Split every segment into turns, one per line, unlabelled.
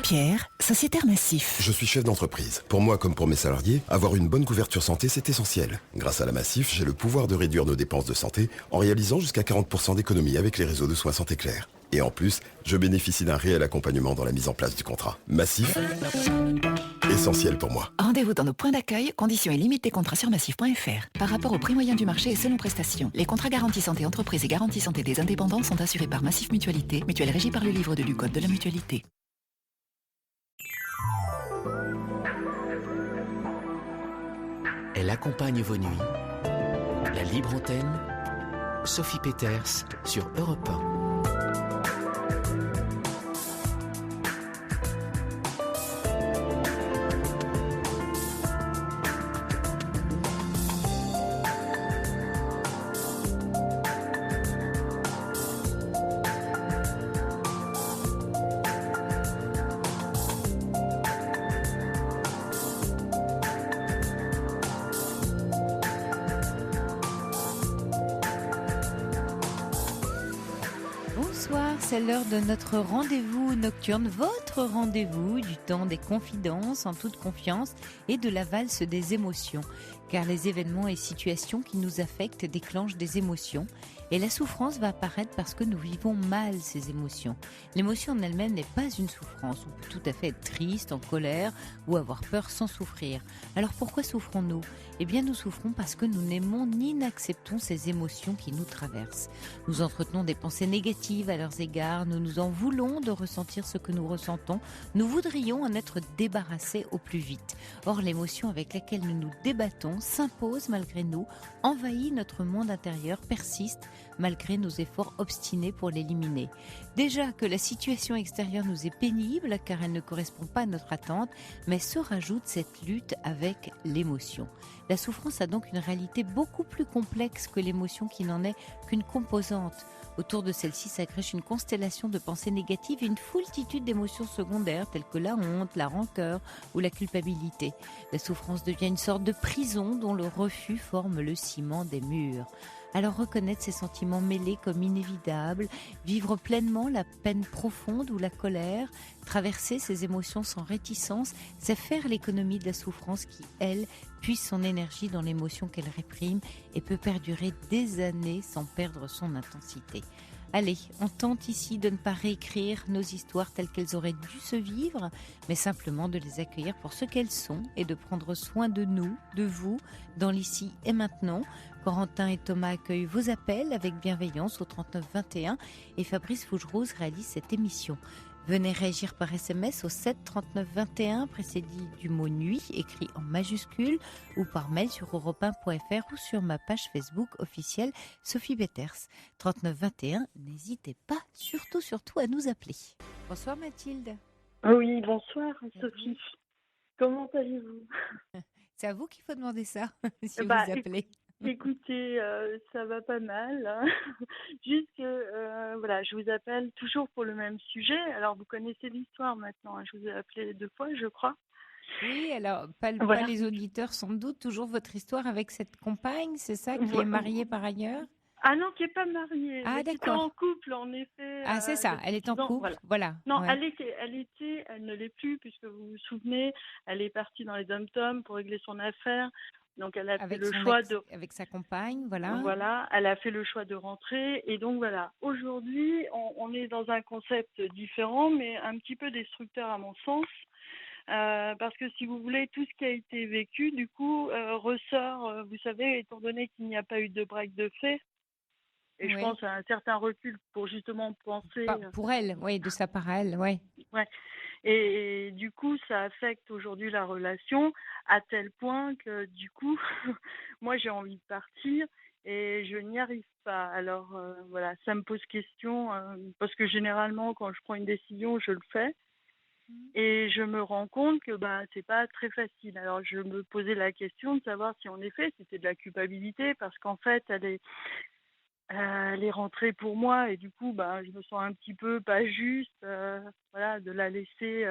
Pierre, sociétaire Massif.
Je suis chef d'entreprise. Pour moi comme pour mes salariés, avoir une bonne couverture santé, c'est essentiel. Grâce à la Massif, j'ai le pouvoir de réduire nos dépenses de santé en réalisant jusqu'à 40% d'économies avec les réseaux de soins Santé Claire. Et en plus, je bénéficie d'un réel accompagnement dans la mise en place du contrat. Massif, essentiel pour moi.
Rendez-vous dans nos points d'accueil, conditions et limites des contrats sur massif.fr. Par rapport au prix moyen du marché et selon prestations, les contrats garantie santé entreprise et garantie santé des indépendants sont assurés par Massif Mutualité, mutuelle régie par le livre 2 du Code de la mutualité.
Elle accompagne vos nuits. La libre antenne, Sophie Peters sur Europe 1.
C'est l'heure de notre rendez-vous nocturne, votre rendez-vous du temps des confidences en toute confiance et de la valse des émotions. Car les événements et situations qui nous affectent déclenchent des émotions et la souffrance va apparaître parce que nous vivons mal ces émotions. L'émotion en elle-même n'est pas une souffrance. On peut tout à fait être triste, en colère ou avoir peur sans souffrir. Alors pourquoi souffrons-nous ? Eh bien nous souffrons parce que nous n'aimons ni n'acceptons ces émotions qui nous traversent. Nous entretenons des pensées négatives à leurs égards, nous nous en voulons de ressentir ce que nous ressentons, nous voudrions en être débarrassés au plus vite. Or l'émotion avec laquelle nous nous débattons s'impose malgré nous, envahit notre monde intérieur, persiste malgré nos efforts obstinés pour l'éliminer. Déjà que la situation extérieure nous est pénible car elle ne correspond pas à notre attente, mais se rajoute cette lutte avec l'émotion. La souffrance a donc une réalité beaucoup plus complexe que l'émotion qui n'en est qu'une composante. Autour de celle-ci s'agrège une constellation de pensées négatives et une foultitude d'émotions secondaires telles que la honte, la rancœur ou la culpabilité. La souffrance devient une sorte de prison dont le refus forme le ciment des murs. Alors reconnaître ces sentiments mêlés comme inévitables, vivre pleinement la peine profonde ou la colère, traverser ces émotions sans réticence, c'est faire l'économie de la souffrance qui, elle, puise son énergie dans l'émotion qu'elle réprime et peut perdurer des années sans perdre son intensité. Allez, on tente ici de ne pas réécrire nos histoires telles qu'elles auraient dû se vivre, mais simplement de les accueillir pour ce qu'elles sont et de prendre soin de nous, de vous, dans l'ici et maintenant. Corentin et Thomas accueillent vos appels avec bienveillance au 39 21 et Fabrice Fougerose réalise cette émission. Venez réagir par SMS au 7 39 21, précédé du mot nuit, écrit en majuscule, ou par mail sur europe1.fr ou sur ma page Facebook officielle Sophie Peters. 39 21, n'hésitez pas, surtout à nous appeler. Bonsoir Mathilde.
Oui, bonsoir Sophie. Comment allez-vous ?
C'est à vous qu'il faut demander ça, si vous appelez.
Écoutez, ça va pas mal. Hein. Juste que, voilà, je vous appelle toujours pour le même sujet. Alors, vous connaissez l'histoire maintenant. Hein. Je vous ai appelé 2 fois, je crois.
Oui, alors, pas les auditeurs sans doute. Toujours votre histoire avec cette compagne, c'est ça, qui est mariée par ailleurs ?
Ah non, qui n'est pas mariée.
Ah,
d'accord. Qui est en couple, en effet.
Ah, c'est ça, elle est en couple, voilà.
Non,
ouais.
elle ne l'est plus, puisque vous vous souvenez, elle est partie dans les dom-toms pour régler son affaire. Donc, elle a fait le choix
avec sa compagne, voilà.
Voilà, elle a fait le choix de rentrer. Et donc, voilà. Aujourd'hui, on est dans un concept différent, mais un petit peu destructeur à mon sens. Parce que si vous voulez, tout ce qui a été vécu, du coup, ressort, vous savez, étant donné qu'il n'y a pas eu de break de fait. Et je pense à un certain recul pour justement penser...
Pour elle, oui, de sa part à elle, oui.
Ouais. Et du coup, ça affecte aujourd'hui la relation à tel point que du coup, moi j'ai envie de partir et je n'y arrive pas. Alors voilà, ça me pose question parce que généralement quand je prends une décision, je le fais. Et je me rends compte que c'est pas très facile. Alors je me posais la question de savoir si en effet c'était de la culpabilité parce qu'en fait elle est rentrée pour moi et du coup je me sens un petit peu pas juste voilà de la laisser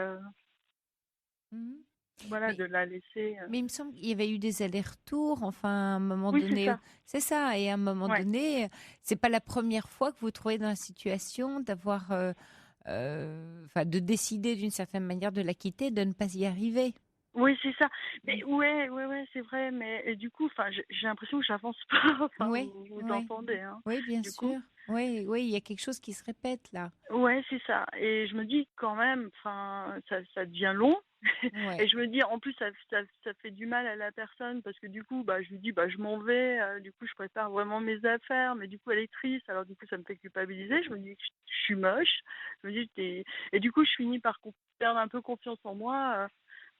de la laisser
mais il me semble qu'il y avait eu des allers-retours enfin à un moment donné
c'est
ça et à un moment donné c'est pas la première fois que vous vous trouvez dans la situation d'avoir de décider d'une certaine manière de la quitter, de ne pas y arriver.
Oui, c'est ça. Mais ouais, c'est vrai. Mais et du coup, j'ai l'impression que j'avance pas. Enfin,
Oui,
vous
oui.
entendez, hein.
Oui, bien
Du coup,
sûr. Oui, il y a quelque chose qui se répète là.
ouais, c'est ça. Et je me dis quand même, enfin, ça devient long.
Ouais.
Et je me dis, en plus, ça fait du mal à la personne parce que du coup, je lui dis, je m'en vais. Du coup, je prépare vraiment mes affaires. Mais du coup, elle est triste. Alors, du coup, ça me fait culpabiliser. Je me dis que je suis moche. Je me dis, et du coup, je finis par perdre un peu confiance en moi.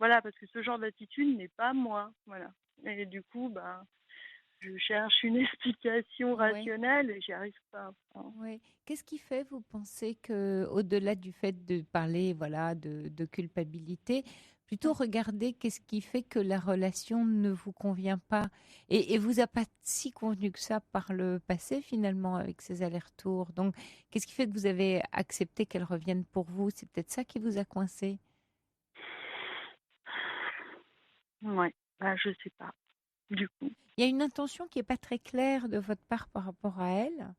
Voilà, parce que ce genre d'attitude n'est pas moi. Voilà. Et du coup, je cherche une explication
Ouais.
rationnelle et j'y arrive pas. Enfin,
Ouais. Qu'est-ce qui fait, vous pensez que, au-delà du fait de parler, voilà, de culpabilité, plutôt regarder qu'est-ce qui fait que la relation ne vous convient pas et vous a pas si convenu que ça par le passé finalement avec ces allers-retours. Donc, qu'est-ce qui fait que vous avez accepté qu'elle revienne pour vous? C'est peut-être ça qui vous a coincé.
ouais, je sais pas. Du coup,
Il y a une intention qui est pas très claire de votre part par rapport à elle.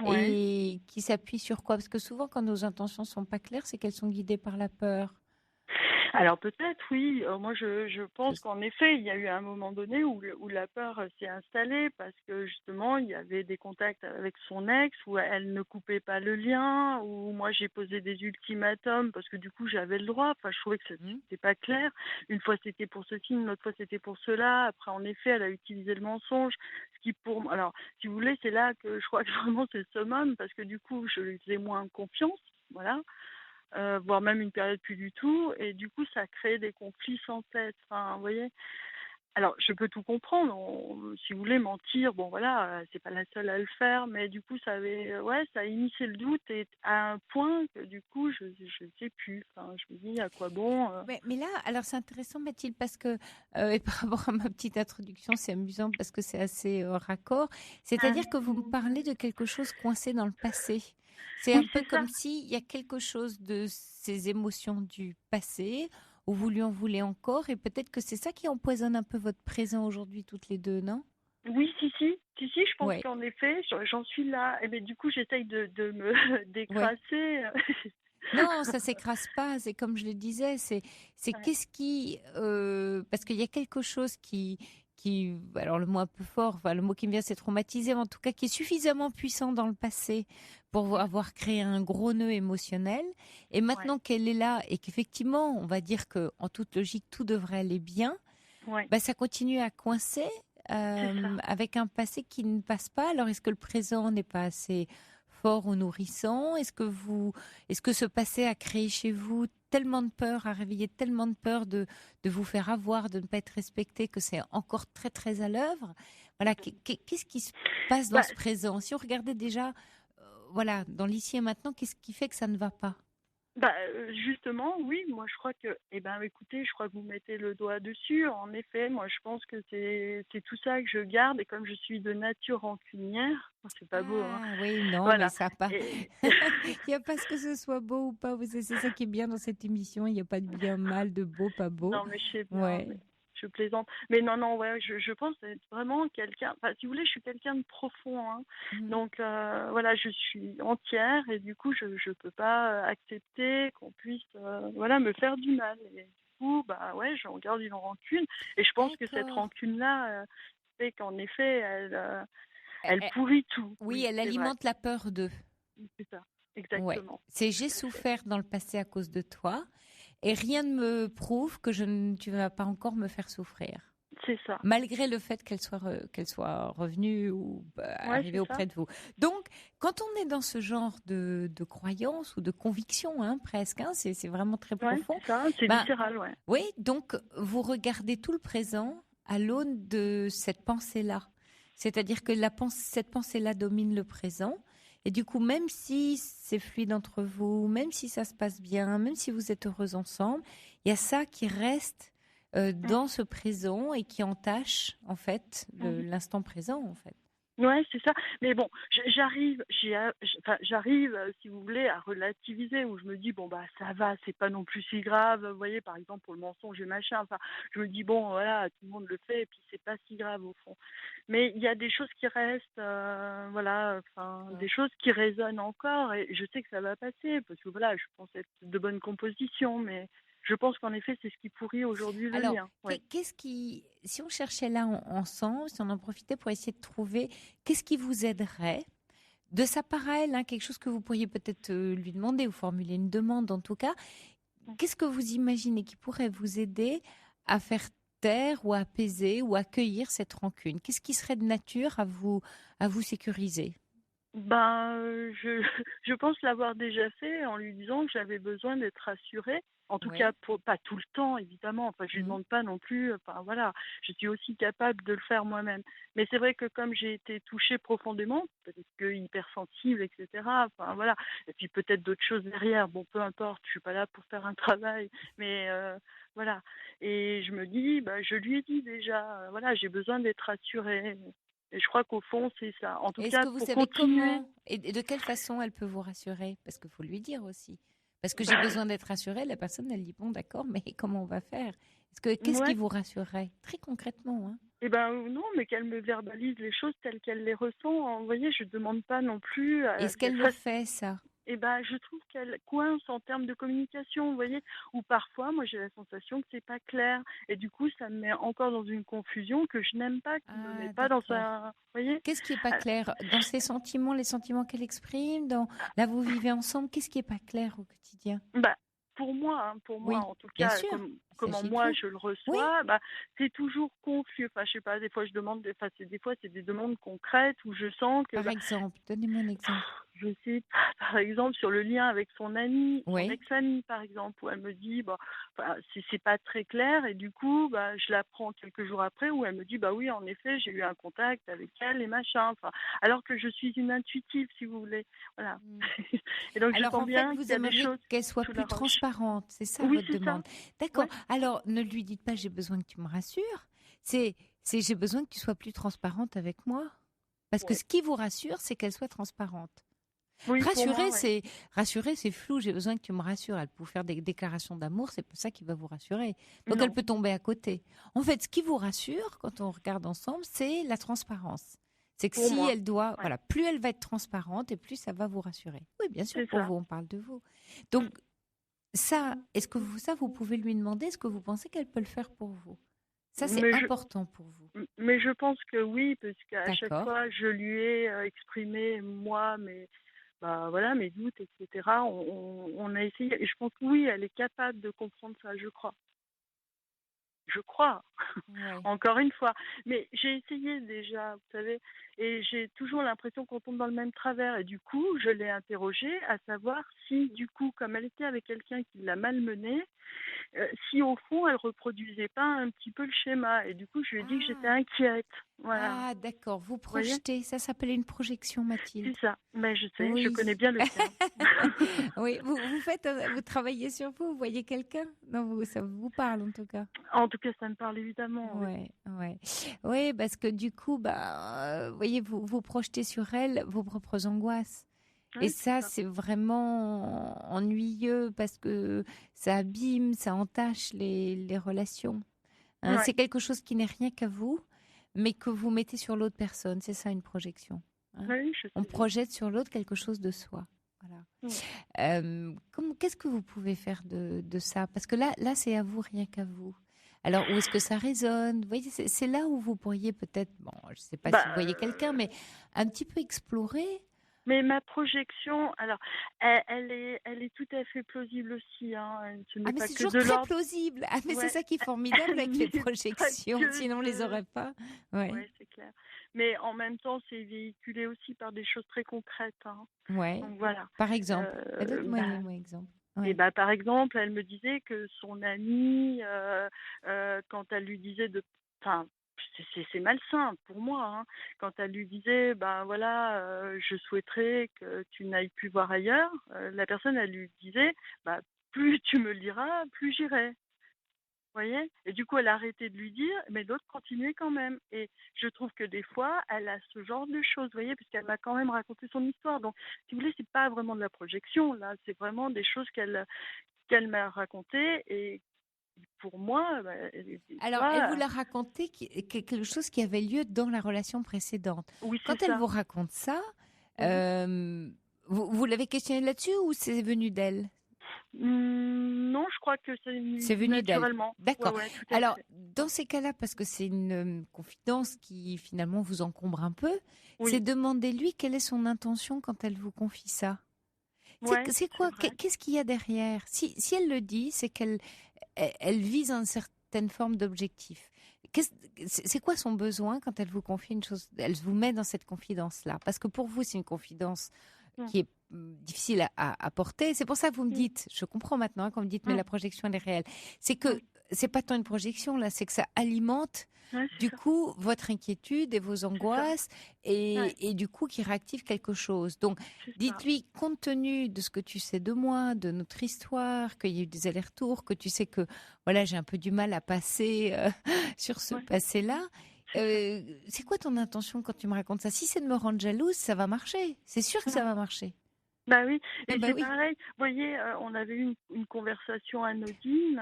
ouais.
Et qui s'appuie sur quoi? Parce que souvent, quand nos intentions sont pas claires, c'est qu'elles sont guidées par la peur.
Alors peut-être, oui. Moi, je pense qu'en effet, il y a eu un moment donné où la peur s'est installée parce que justement, il y avait des contacts avec son ex où elle ne coupait pas le lien, où moi j'ai posé des ultimatums parce que du coup j'avais le droit. Enfin, je trouvais que
Mhm.
c'était pas clair. Une fois c'était pour ceci, une autre fois c'était pour cela. Après, en effet, elle a utilisé le mensonge. Ce qui pour alors, si vous voulez, c'est là que je crois que vraiment c'est le summum parce que du coup, je lui faisais moins confiance. Voilà. Voire même une période plus du tout, et du coup ça crée des conflits sans tête. Enfin, vous voyez. Alors je peux tout comprendre. Si vous voulez mentir, bon voilà, c'est pas la seule à le faire, mais du coup ça avait, ça a initié le doute et à un point que du coup je sais plus. Enfin, je me dis à quoi bon.
Mais là, alors c'est intéressant, Mathilde, parce que, et par rapport à ma petite introduction, c'est amusant parce que c'est assez raccord.
Ah,
C'est-à-dire que vous me parlez de quelque chose coincé dans le passé. C'est un
oui,
peu
c'est ça.
comme s'il y a quelque chose de ces émotions du passé où vous lui en voulez encore, et peut-être que c'est ça qui empoisonne un peu votre présent aujourd'hui, toutes les deux, non?
Oui, si, je pense
Ouais,
qu'en effet, j'en suis là. Et bien du coup, j'essaye de me
ouais.
décrasser.
Non, ça s'écrase pas. C'est comme je le disais, c'est
Ouais,
qu'est-ce qui parce qu'il y a quelque chose qui alors le mot un peu fort, enfin le mot qui me vient c'est traumatisé, mais en tout cas qui est suffisamment puissant dans le passé pour avoir créé un gros nœud émotionnel. Et
ouais,
maintenant qu'elle est là et qu'effectivement, on va dire que en toute logique tout devrait aller bien,
ouais,
bah ça continue à coincer
c'est ça.
avec un passé qui ne passe pas. Alors est-ce que le présent n'est pas assez fort ou nourrissant? Est-ce que ce passé a créé chez vous tellement de peur, a réveillé tellement de peur de vous faire avoir, de ne pas être respecté, que c'est encore très très à l'œuvre? Voilà, qu'est-ce qui se passe dans
Bah,
ce présent? Si on regardait déjà, voilà, dans l'ici et maintenant, qu'est-ce qui fait que ça ne va pas?
justement, oui, moi je crois que, eh ben, écoutez, je crois que vous mettez le doigt dessus. En effet, moi je pense que c'est tout ça que je garde et comme je suis de nature rancunière, oh, c'est pas beau, hein.
Ah oui, non, mais
Voilà.
ça a pas.
Et
Il n'y a pas ce que ce soit beau ou pas. C'est ça qui est bien dans cette émission. Il n'y a pas de bien, mal, de beau, pas beau.
non, mais je sais bien,
Ouais.
mais je plaisante. Mais non, non, ouais, je pense être vraiment quelqu'un. Enfin, si vous voulez, je suis quelqu'un de profond, hein.
Mhm.
Donc voilà, je suis entière et du coup, je peux pas accepter qu'on puisse, voilà, me faire du mal. Et du coup, ouais, j'en garde une rancune. Et je pense que cette
D'accord.
rancune-là fait qu'en effet,
Eh,
elle
eh,
pourrit tout.
oui,
Oui,
elle
c'est vrai.
alimente la peur d'eux.
C'est ça,
Ouais.
exactement.
C'est
Tout
j'ai
à fait.
souffert dans le passé à cause de toi et rien ne me prouve que tu vas pas encore me faire souffrir.
C'est ça.
Malgré le fait qu'elle soit revenue ou
Ouais,
arrivée
c'est ça.
auprès de vous. Donc, quand on est dans ce genre de croyance ou de conviction, hein, presque, hein, c'est vraiment très
Ouais,
profond.
c'est ça. C'est
Ben,
viscéral, ouais.
oui, donc vous regardez tout le présent à l'aune de cette pensée-là. C'est-à-dire que cette pensée-là domine le présent. Et du coup, même si c'est fluide entre vous, même si ça se passe bien, même si vous êtes heureux ensemble, il y a ça qui reste
Mm,
dans ce présent et qui entache, en fait,
mm.
l'instant présent, en fait.
Ouais, c'est ça. Mais bon, j'arrive, si vous voulez, à relativiser, où je me dis, bon, bah, ça va, c'est pas non plus si grave. Vous voyez, par exemple, pour le mensonge et machin, enfin, je me dis, bon, voilà, tout le monde le fait, et puis c'est pas si grave, au fond. Mais il y a des choses qui restent, voilà, enfin, des choses qui résonnent encore, et je sais que ça va passer, parce que voilà, je pense être de bonne composition, mais je pense qu'en effet, c'est ce qui pourrit aujourd'hui le
Alors,
lien. Ouais.
qu'est-ce qui, si on cherchait là ensemble, si on en profitait pour essayer de trouver, qu'est-ce qui vous aiderait de sa part à elle, hein, quelque chose que vous pourriez peut-être lui demander ou formuler une demande en tout cas. Qu'est-ce que vous imaginez qui pourrait vous aider à faire taire ou à apaiser ou accueillir cette rancune? Qu'est-ce qui serait de nature à vous sécuriser?
Ben, je pense l'avoir déjà fait en lui disant que j'avais besoin d'être rassurée. En tout cas,
Oui.
pas tout le temps, évidemment. Enfin, je lui
Mhm.
demande pas non plus. Enfin, voilà, je suis aussi capable de le faire moi-même. Mais c'est vrai que comme j'ai été touchée profondément, peut-être que hypersensible, etc. Enfin, voilà. Et puis peut-être d'autres choses derrière. Bon, peu importe. Je suis pas là pour faire un travail. Mais voilà. Et je me dis, bah, je lui ai dit déjà, voilà, j'ai besoin d'être rassurée. Et je crois qu'au fond, c'est ça. En tout
Est-ce
cas,
que vous
pour
savez
continuer,
comment et de quelle façon elle peut vous rassurer? Parce qu'il faut lui dire aussi. Parce que j'ai besoin d'être rassurée, la personne, elle dit, bon, d'accord, mais comment on va faire? Qu'est-ce qui
ouais,
vous rassurerait? Très concrètement, hein.
eh ben non, mais qu'elle me verbalise les choses telles qu'elle les ressent. Vous voyez, je demande pas non plus
Est-ce
qu'elle
qu'elle le
fasse.
fait, ça?
Eh ben, je trouve qu'elle coince en termes de communication, vous voyez, ou parfois, moi, j'ai la sensation que c'est pas clair, et du coup, ça me met encore dans une confusion que je n'aime pas, qui me met
Ah,
pas dans
d'accord.
un, vous voyez.
Qu'est-ce qui est pas
Alors,
clair dans ses sentiments, les sentiments qu'elle exprime, là vous vivez ensemble, qu'est-ce qui est pas clair au quotidien?
bah, pour moi,
Oui,
en tout
bien
cas,
sûr. Il
comment
s'agit de
moi
vous.
je le
Oui,
reçois, bah, c'est toujours confus. Enfin, je sais pas, des fois je demande, enfin, des fois c'est des demandes concrètes où je sens que,
par
bah,
exemple, donnez-moi un exemple.
je sais pas, par exemple, sur le lien avec son ami, son
Oui.
ex-ami, par exemple, où elle me dit, bah, enfin, c'est pas très clair, et du coup, bah, je l'apprends quelques jours après, où elle me dit, bah oui, en effet, j'ai eu un contact avec elle et machin, enfin, alors que je suis une intuitive, si vous voulez. Voilà.
Hmm.
Et donc, je
Alors
sens
en fait,
bien qu'il
vous
y a des
aimeriez
choses
qu'elle soit
sous la
plus
roche.
transparente, c'est ça
Oui,
votre
c'est ça.
demande. D'accord.
Ouais.
Alors ne lui dites pas j'ai besoin que tu me rassures. C'est j'ai besoin que tu sois plus transparente avec moi. Parce que
Ouais.
ce qui vous rassure, c'est qu'elle soit transparente.
Oui, pour moi, ouais.
Rassurer, c'est flou. J'ai besoin que tu me rassures. Elle peut vous faire des déclarations d'amour, c'est pas ça qui va vous rassurer. Donc elle
Non,
peut tomber à côté. En fait, ce qui vous rassure quand on regarde ensemble, c'est la transparence. C'est que
pour
si
moi.
elle doit,
Ouais,
voilà, plus elle va être transparente et plus ça va vous rassurer. Oui, bien sûr,
c'est
pour
ça.
vous, on parle de vous. Donc ça, vous pouvez lui demander, est-ce que vous pensez qu'elle peut le faire pour vous? Ça, c'est
Mais je,
important pour vous.
mais je pense que oui, parce qu'à chaque
D'accord.
fois, je lui ai exprimé, moi, bah, voilà, mes doutes, etc. On a essayé. Et je pense que oui, elle est capable de comprendre ça, je crois. Je crois.
Ouais.
Encore une fois. Mais j'ai essayé déjà, vous savez, et j'ai toujours l'impression qu'on tombe dans le même travers. Et du coup, je l'ai interrogée à savoir si, du coup, comme elle était avec quelqu'un qui l'a malmenée, si au fond, elle reproduisait pas un petit peu le schéma. Et du coup, je lui ai dit que j'étais
Ah,
inquiète. Voilà.
ah, d'accord. Vous
Vous voyez?
projetez. Ça s'appelle une projection, Mathilde.
C'est ça. Mais je sais, je
Oui.
connais bien le terme.
Oui, vous travaillez sur vous, vous voyez quelqu'un? Non, ça vous parle en tout cas.
En tout cas, ça me parle évidemment, oui.
Ouais, ouais. Oui, parce que du coup, bah, vous voyez, vous projetez sur elle vos propres angoisses. Et
Oui, c'est
ça,
ça.
c'est vraiment ennuyeux parce que ça abîme, ça entache les relations. Hein,
Ouais.
c'est quelque chose qui n'est rien qu'à vous, mais que vous mettez sur l'autre personne. C'est ça une projection. Hein.
Oui, je
On
sais bien.
projette sur l'autre quelque chose de soi. Voilà.
Ouais.
Qu'est-ce que vous pouvez faire de ça? Parce que là, c'est à vous, rien qu'à vous. Alors, où est-ce que ça résonne? Vous voyez, c'est là où vous pourriez peut-être, bon, je ne sais pas
Bah,
si vous voyez quelqu'un, mais un petit peu explorer.
mais ma projection, alors, elle est tout à fait plausible aussi. Hein. Ce
Ah,
n'est
mais
pas
c'est
que
toujours
de
très
l'ordre.
plausible. Ah, mais c'est
Ouais.
ça qui est formidable avec les
Mais pas
projections.
que
Sinon, on les
de.
aurait pas. Ouais.
Ouais, c'est clair. Mais en même temps, c'est véhiculé aussi par des choses très concrètes. Hein.
Ouais.
Donc voilà.
Par exemple. Donne-moi
Bah,
un exemple.
et
Ouais.
bah, par exemple, elle me disait que son amie, quand elle lui disait de, enfin, c'est malsain pour moi, hein. Quand elle lui disait, ben voilà, je souhaiterais que tu n'ailles plus voir ailleurs, la personne, elle lui disait, bah, plus tu me le diras, plus j'irai. voyez. Et du coup, elle a arrêté de lui dire, mais l'autre continuait quand même. Et je trouve que des fois, elle a ce genre de choses, vous voyez, puisqu'elle m'a quand même raconté son histoire. Donc, si vous voulez, c'est pas vraiment de la projection, là. C'est vraiment des choses qu'elle m'a racontées. Et pour moi, des
Alors, elle vous
fois,
l'a raconté quelque chose qui avait lieu dans la relation précédente.
oui, c'est
Quand elle
ça.
vous raconte ça,
Oui.
vous l'avez questionnée là-dessus ou c'est venu d'elle?
Non, je crois que
C'est venu d'elle.
naturellement.
D'accord.
Ouais, tout à
Alors,
fait.
dans ces cas-là, parce que c'est une confidence qui finalement vous encombre un peu,
Oui,
c'est demandez-lui quelle est son intention quand elle vous confie ça.
ouais,
C'est quoi?
c'est vrai.
Qu'est-ce qu'il y a derrière? Si elle le dit, c'est qu'elle vise une certaine forme d'objectif. C'est quoi son besoin quand elle vous confie une chose? Elle vous met dans cette confidence-là. Parce que pour vous, c'est une confidence
Mm.
qui est difficile à porter. C'est pour ça que vous me
Mm.
dites, je comprends maintenant, quand vous me dites, mais
Mm.
la projection, elle est réelle. C'est que c'est pas tant une projection, là, c'est que ça alimente
Ouais, c'est
du
ça.
coup votre inquiétude et vos angoisses
Ouais,
et du coup qui réactive quelque chose. Donc,
c'est ça.
dites-lui, compte tenu de ce que tu sais de moi, de notre histoire, qu'il y a eu des allers-retours, que tu sais que voilà, j'ai un peu du mal à passer sur ce
Ouais,
passé-là.
c'est ça.
C'est quoi ton intention quand tu me racontes ça? Si c'est de me rendre jalouse, ça va marcher. C'est sûr que ça va marcher.
Bah oui,
Eh
et
ben
c'est
oui.
pareil. Vous voyez, on avait eu une conversation anodine,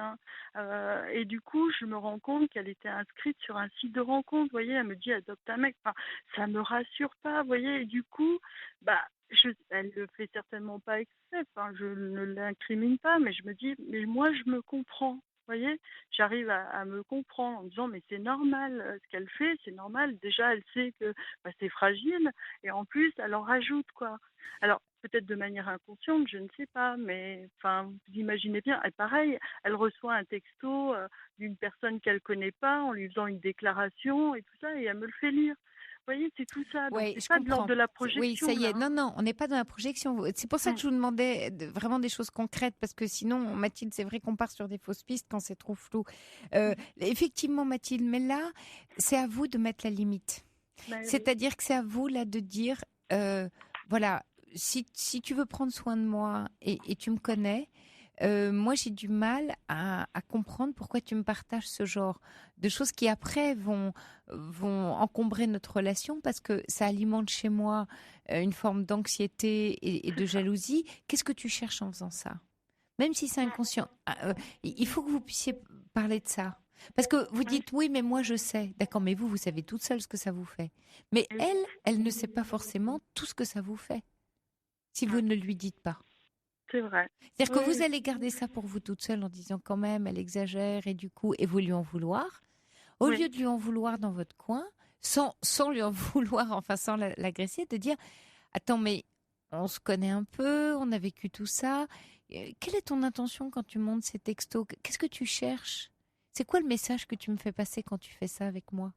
hein, et du coup, je me rends compte qu'elle était inscrite sur un site de rencontre. Vous voyez, elle me dit adopte un mec. Enfin, ça me rassure pas, vous voyez. Et du coup, bah, elle le fait certainement pas exprès. Enfin, je ne l'incrimine pas, mais je me dis, mais moi, je me comprends. Vous voyez, j'arrive à me comprendre en me disant, mais c'est normal ce qu'elle fait, c'est normal. Déjà, elle sait que c'est fragile, et en plus, elle en rajoute, quoi. Alors, peut-être de manière inconsciente, je ne sais pas, mais enfin, vous imaginez bien, et pareil, elle reçoit un texto d'une personne qu'elle connaît pas en lui faisant une déclaration et tout ça, et elle me le fait lire. Vous voyez, c'est tout ça, donc
Oui,
c'est
je
pas de l'ordre
comprends.
de la
Oui, ça
projection,
y
là.
est. Non, non, on n'est pas dans la projection. C'est pour ça que je vous demandais vraiment des choses concrètes, parce que sinon, Mathilde, c'est vrai qu'on part sur des fausses pistes quand c'est trop flou. Effectivement, Mathilde, mais là, c'est à vous de mettre la limite.
Ben oui.
C'est-à-dire que c'est à vous, là, de dire, voilà, si tu veux prendre soin de moi et tu me connais, moi, j'ai du mal à comprendre pourquoi tu me partages ce genre de choses qui après vont encombrer notre relation parce que ça alimente chez moi une forme d'anxiété et de jalousie. Qu'est-ce que tu cherches en faisant ça? Même si c'est inconscient, il faut que vous puissiez parler de ça. Parce que vous dites oui, mais moi je sais. D'accord, mais vous savez toute seule ce que ça vous fait. Mais elle ne sait pas forcément tout ce que ça vous fait si vous ne lui dites pas.
C'est vrai.
C'est-à-dire que vous allez garder ça pour vous toute seule en disant quand même, elle exagère et du coup, et vous lui en vouloir. Au lieu de lui en vouloir dans votre coin, sans lui en vouloir, enfin sans l'agresser, de dire, attends, mais on se connaît un peu, on a vécu tout ça. Quelle est ton intention quand tu montes ces textos? Qu'est-ce que tu cherches? C'est quoi le message que tu me fais passer quand tu fais ça avec moi?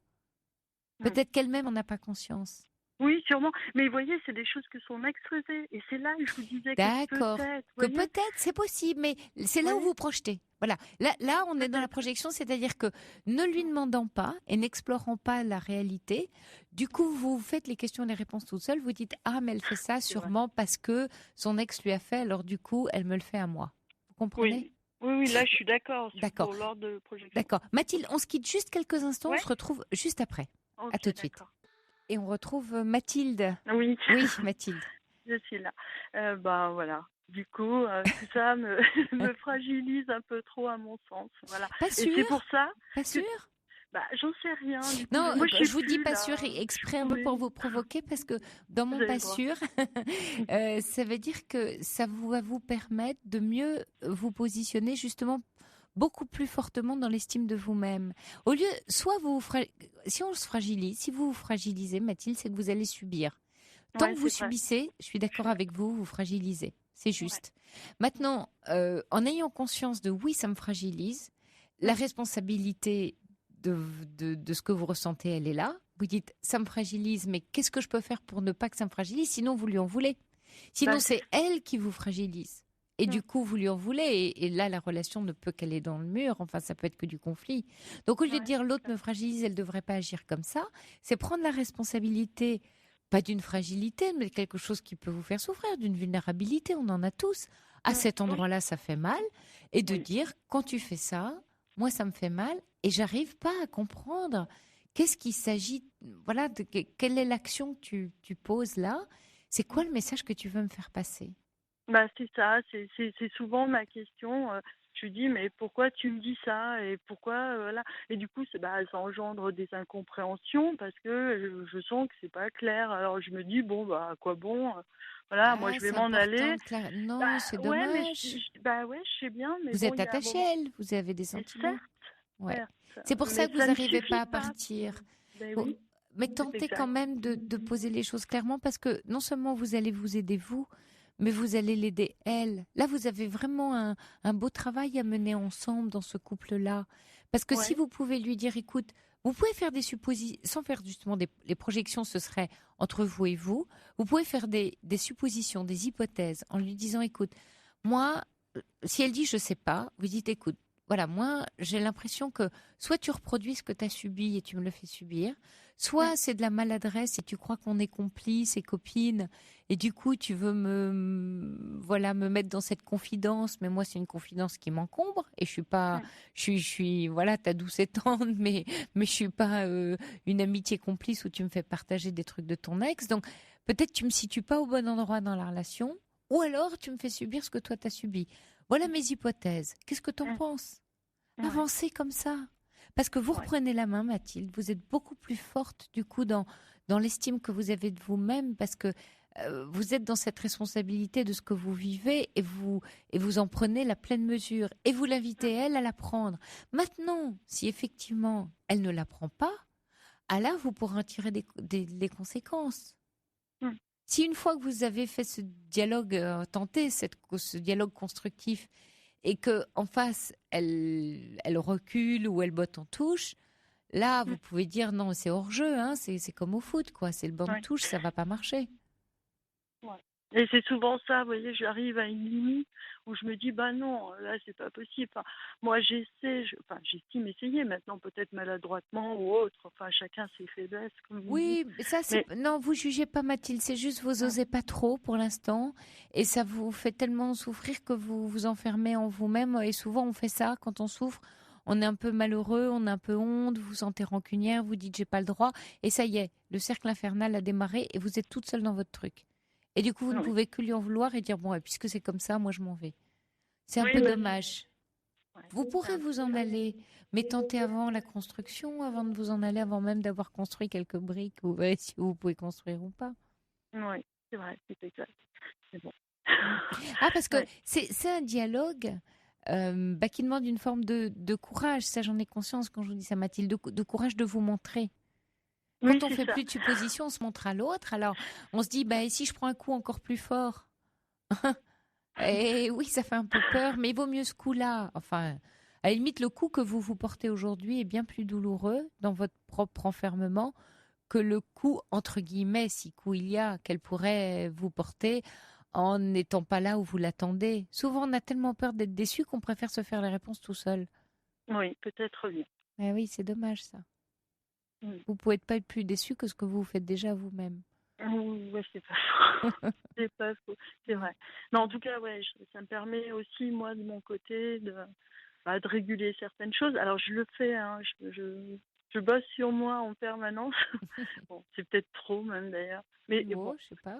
Peut-être qu'elle-même n'en a pas conscience.
Oui, sûrement. Mais vous voyez, c'est des choses que son ex faisait. Et c'est là que je vous disais que
D'accord.
peut-être,
C'est possible, mais c'est là où vous projetez. Voilà. Là, on est dans la projection, c'est-à-dire que ne lui demandant pas et n'explorant pas la réalité, du coup, vous faites les questions et les réponses toute seule. Vous dites, ah, mais elle fait ça sûrement parce que son ex lui a fait, alors du coup, elle me le fait à moi. Vous comprenez?
Oui, là, je suis d'accord.
D'accord.
Pour l'ordre de projection.
D'accord. Mathilde, on se quitte juste quelques instants,
Ouais.
on se retrouve juste après.
Ok,
à tout de suite. Et on retrouve Mathilde.
Oui.
Oui, Mathilde.
Je suis là. Voilà. Du coup, tout ça me fragilise un peu trop à mon sens. Voilà.
Pas sûr.
Et c'est pour ça.
Pas sûr.
J'en sais rien. Du coup,
Non,
moi,
je vous dis pas sûr exprès un peu pour vous provoquer parce que dans mon pas sûr, ça veut dire que ça va vous permettre de mieux vous positionner justement beaucoup plus fortement dans l'estime de vous-même. Au lieu, soit si on se fragilise, si vous vous fragilisez, Mathilde, c'est que vous allez subir. Tant que vous subissez, je suis d'accord avec vous, vous fragilisez. C'est juste. Maintenant, en ayant conscience de oui, ça me fragilise, la responsabilité de ce que vous ressentez, elle est là. Vous dites, ça me fragilise, mais qu'est-ce que je peux faire pour ne pas que ça me fragilise? Sinon, vous lui en voulez. Sinon, c'est elle qui vous fragilise. Et du coup, vous lui en voulez. Et là, la relation ne peut qu'aller dans le mur. Enfin, ça peut être que du conflit. Donc, au lieu de dire l'autre me fragilise, elle ne devrait pas agir comme ça, c'est prendre la responsabilité, pas d'une fragilité, mais quelque chose qui peut vous faire souffrir, d'une vulnérabilité. On en a tous. À cet endroit-là, ça fait mal. Et de dire, quand tu fais ça, moi, ça me fait mal et j'arrive pas à comprendre qu'est-ce qu'il s'agit, voilà, quelle est l'action que tu poses là? C'est quoi le message que tu veux me faire passer?
Bah, c'est ça, c'est souvent ma question. Je lui dis, mais pourquoi tu me dis ça? Et pourquoi, voilà. Et du coup, ça engendre des incompréhensions parce que je sens que c'est pas clair. Alors je me dis, bon, bah, à quoi bon? Voilà, moi
Ah,
je vais
c'est
m'en
important
aller.
de non,
Bah,
c'est
ouais, mais
dommage.
ouais, je sais bien, mais
Vous
bon,
êtes
il y a un
attaché
moment.
à elle, vous avez des
Et
sentiments.
certes,
Ouais.
certes,
C'est pour ça
mais
que vous
ça ne
n'arrivez pas
suffit
à
pas.
partir.
Ben
Vous-
oui,
Mais
c'est
tentez quand
exact.
même de poser les choses clairement parce que non seulement vous allez vous aider vous, mais vous allez l'aider elle. Là, vous avez vraiment un beau travail à mener ensemble dans ce couple-là. Parce que si
Ouais,
vous pouvez lui dire, écoute, vous pouvez faire des suppositions, sans faire justement les projections, ce serait entre vous et vous pouvez faire des suppositions, des hypothèses en lui disant, écoute, moi, si elle dit je sais pas, vous dites écoute, voilà, moi j'ai l'impression que soit tu reproduis ce que tu as subi et tu me le fais subir,
mm,
soit c'est de la maladresse et tu crois qu'on est complices et copines et du coup tu veux voilà me mettre dans cette confidence, mais moi c'est une confidence qui m'encombre et je suis pas
mm,
je suis voilà ta douce et tendre mais je suis pas une amitié complice où tu me fais partager des trucs de ton ex. Donc peut-être tu me situes pas au bon endroit dans la relation. Ou alors, tu me fais subir ce que toi, t'as subi. Voilà mes hypothèses. Qu'est-ce que t'en
mm,
penses?
ouais,
Avancez comme ça. Parce que vous
ouais,
reprenez la main, Mathilde. Vous êtes beaucoup plus forte, du coup, dans l'estime que vous avez de vous-même, parce que vous êtes dans cette responsabilité de ce que vous vivez et vous en prenez la pleine mesure. Et vous l'invitez, elle, à la prendre. Maintenant, si effectivement, elle ne la prend pas, ah là, vous pourrez en tirer les conséquences.
mm,
Si une fois que vous avez fait ce dialogue, tenté ce dialogue constructif, et que en face, elle recule ou elle botte en touche, là,
mm,
vous pouvez dire non, c'est hors jeu, hein, c'est comme au foot, quoi. C'est le banc de
ouais.
touche, ça va pas marcher.
Ouais. Et c'est souvent ça, vous voyez, j'arrive à une limite où je me dis, bah non, là, c'est pas possible. Enfin, moi, j'estime essayer maintenant, peut-être maladroitement ou autre. Enfin, chacun ses faiblesses, comme vous dites.
Oui, mais ça c'est
Mais,
non, vous jugez pas Mathilde, c'est juste vous
mm,
osez pas trop pour l'instant et ça vous fait tellement souffrir que vous vous enfermez en vous-même et souvent on fait ça quand on souffre, on est un peu malheureux, on a un peu honte, vous vous sentez rancunière, vous dites j'ai pas le droit et ça y est, le cercle infernal a démarré et vous êtes toute seule dans votre truc. Et du coup, vous ne
oui,
pouvez que lui en vouloir et dire bon, et puisque c'est comme ça, moi je m'en vais. C'est un
oui,
peu
ouais,
dommage.
ouais,
Vous
c'est
pourrez
un peu
vous en
ça.
aller, mais tentez avant la construction, avant de vous en aller, avant même d'avoir construit quelques briques, ou si vous pouvez construire ou pas.
Oui, c'est vrai, c'est exact. C'est bon.
Mm. Ah, parce que
Ouais.
c'est un dialogue qui demande une forme de courage. Ça, j'en ai conscience quand je vous dis ça, Mathilde, de courage de vous montrer.
Oui,
Quand on
c'est
fait
ça.
plus de suppositions, on se montre à l'autre. Alors, on se dit, bah, et si je prends un coup encore plus fort? Et oui, ça fait un peu peur, mais il vaut mieux ce coup-là. Enfin, à la limite, le coup que vous vous portez aujourd'hui est bien plus douloureux dans votre propre enfermement que le coup, entre guillemets, si coup il y a, qu'elle pourrait vous porter en n'étant pas là où vous l'attendez. Souvent, on a tellement peur d'être déçu qu'on préfère se faire les réponses tout seul.
Oui, peut-être bien.
Mais oui, c'est dommage ça.
Mm.
Vous pouvez pas être plus déçu que ce que vous faites déjà vous-même.
Oui, c'est pas faux. C'est pas faux, c'est vrai. Non, en tout cas, ouais, ça me permet aussi, moi, de mon côté, de réguler certaines choses. Alors, je le fais, hein, je bosse sur moi en permanence. Bon, c'est peut-être trop, même, d'ailleurs. Mais bon.
Oh, je sais pas.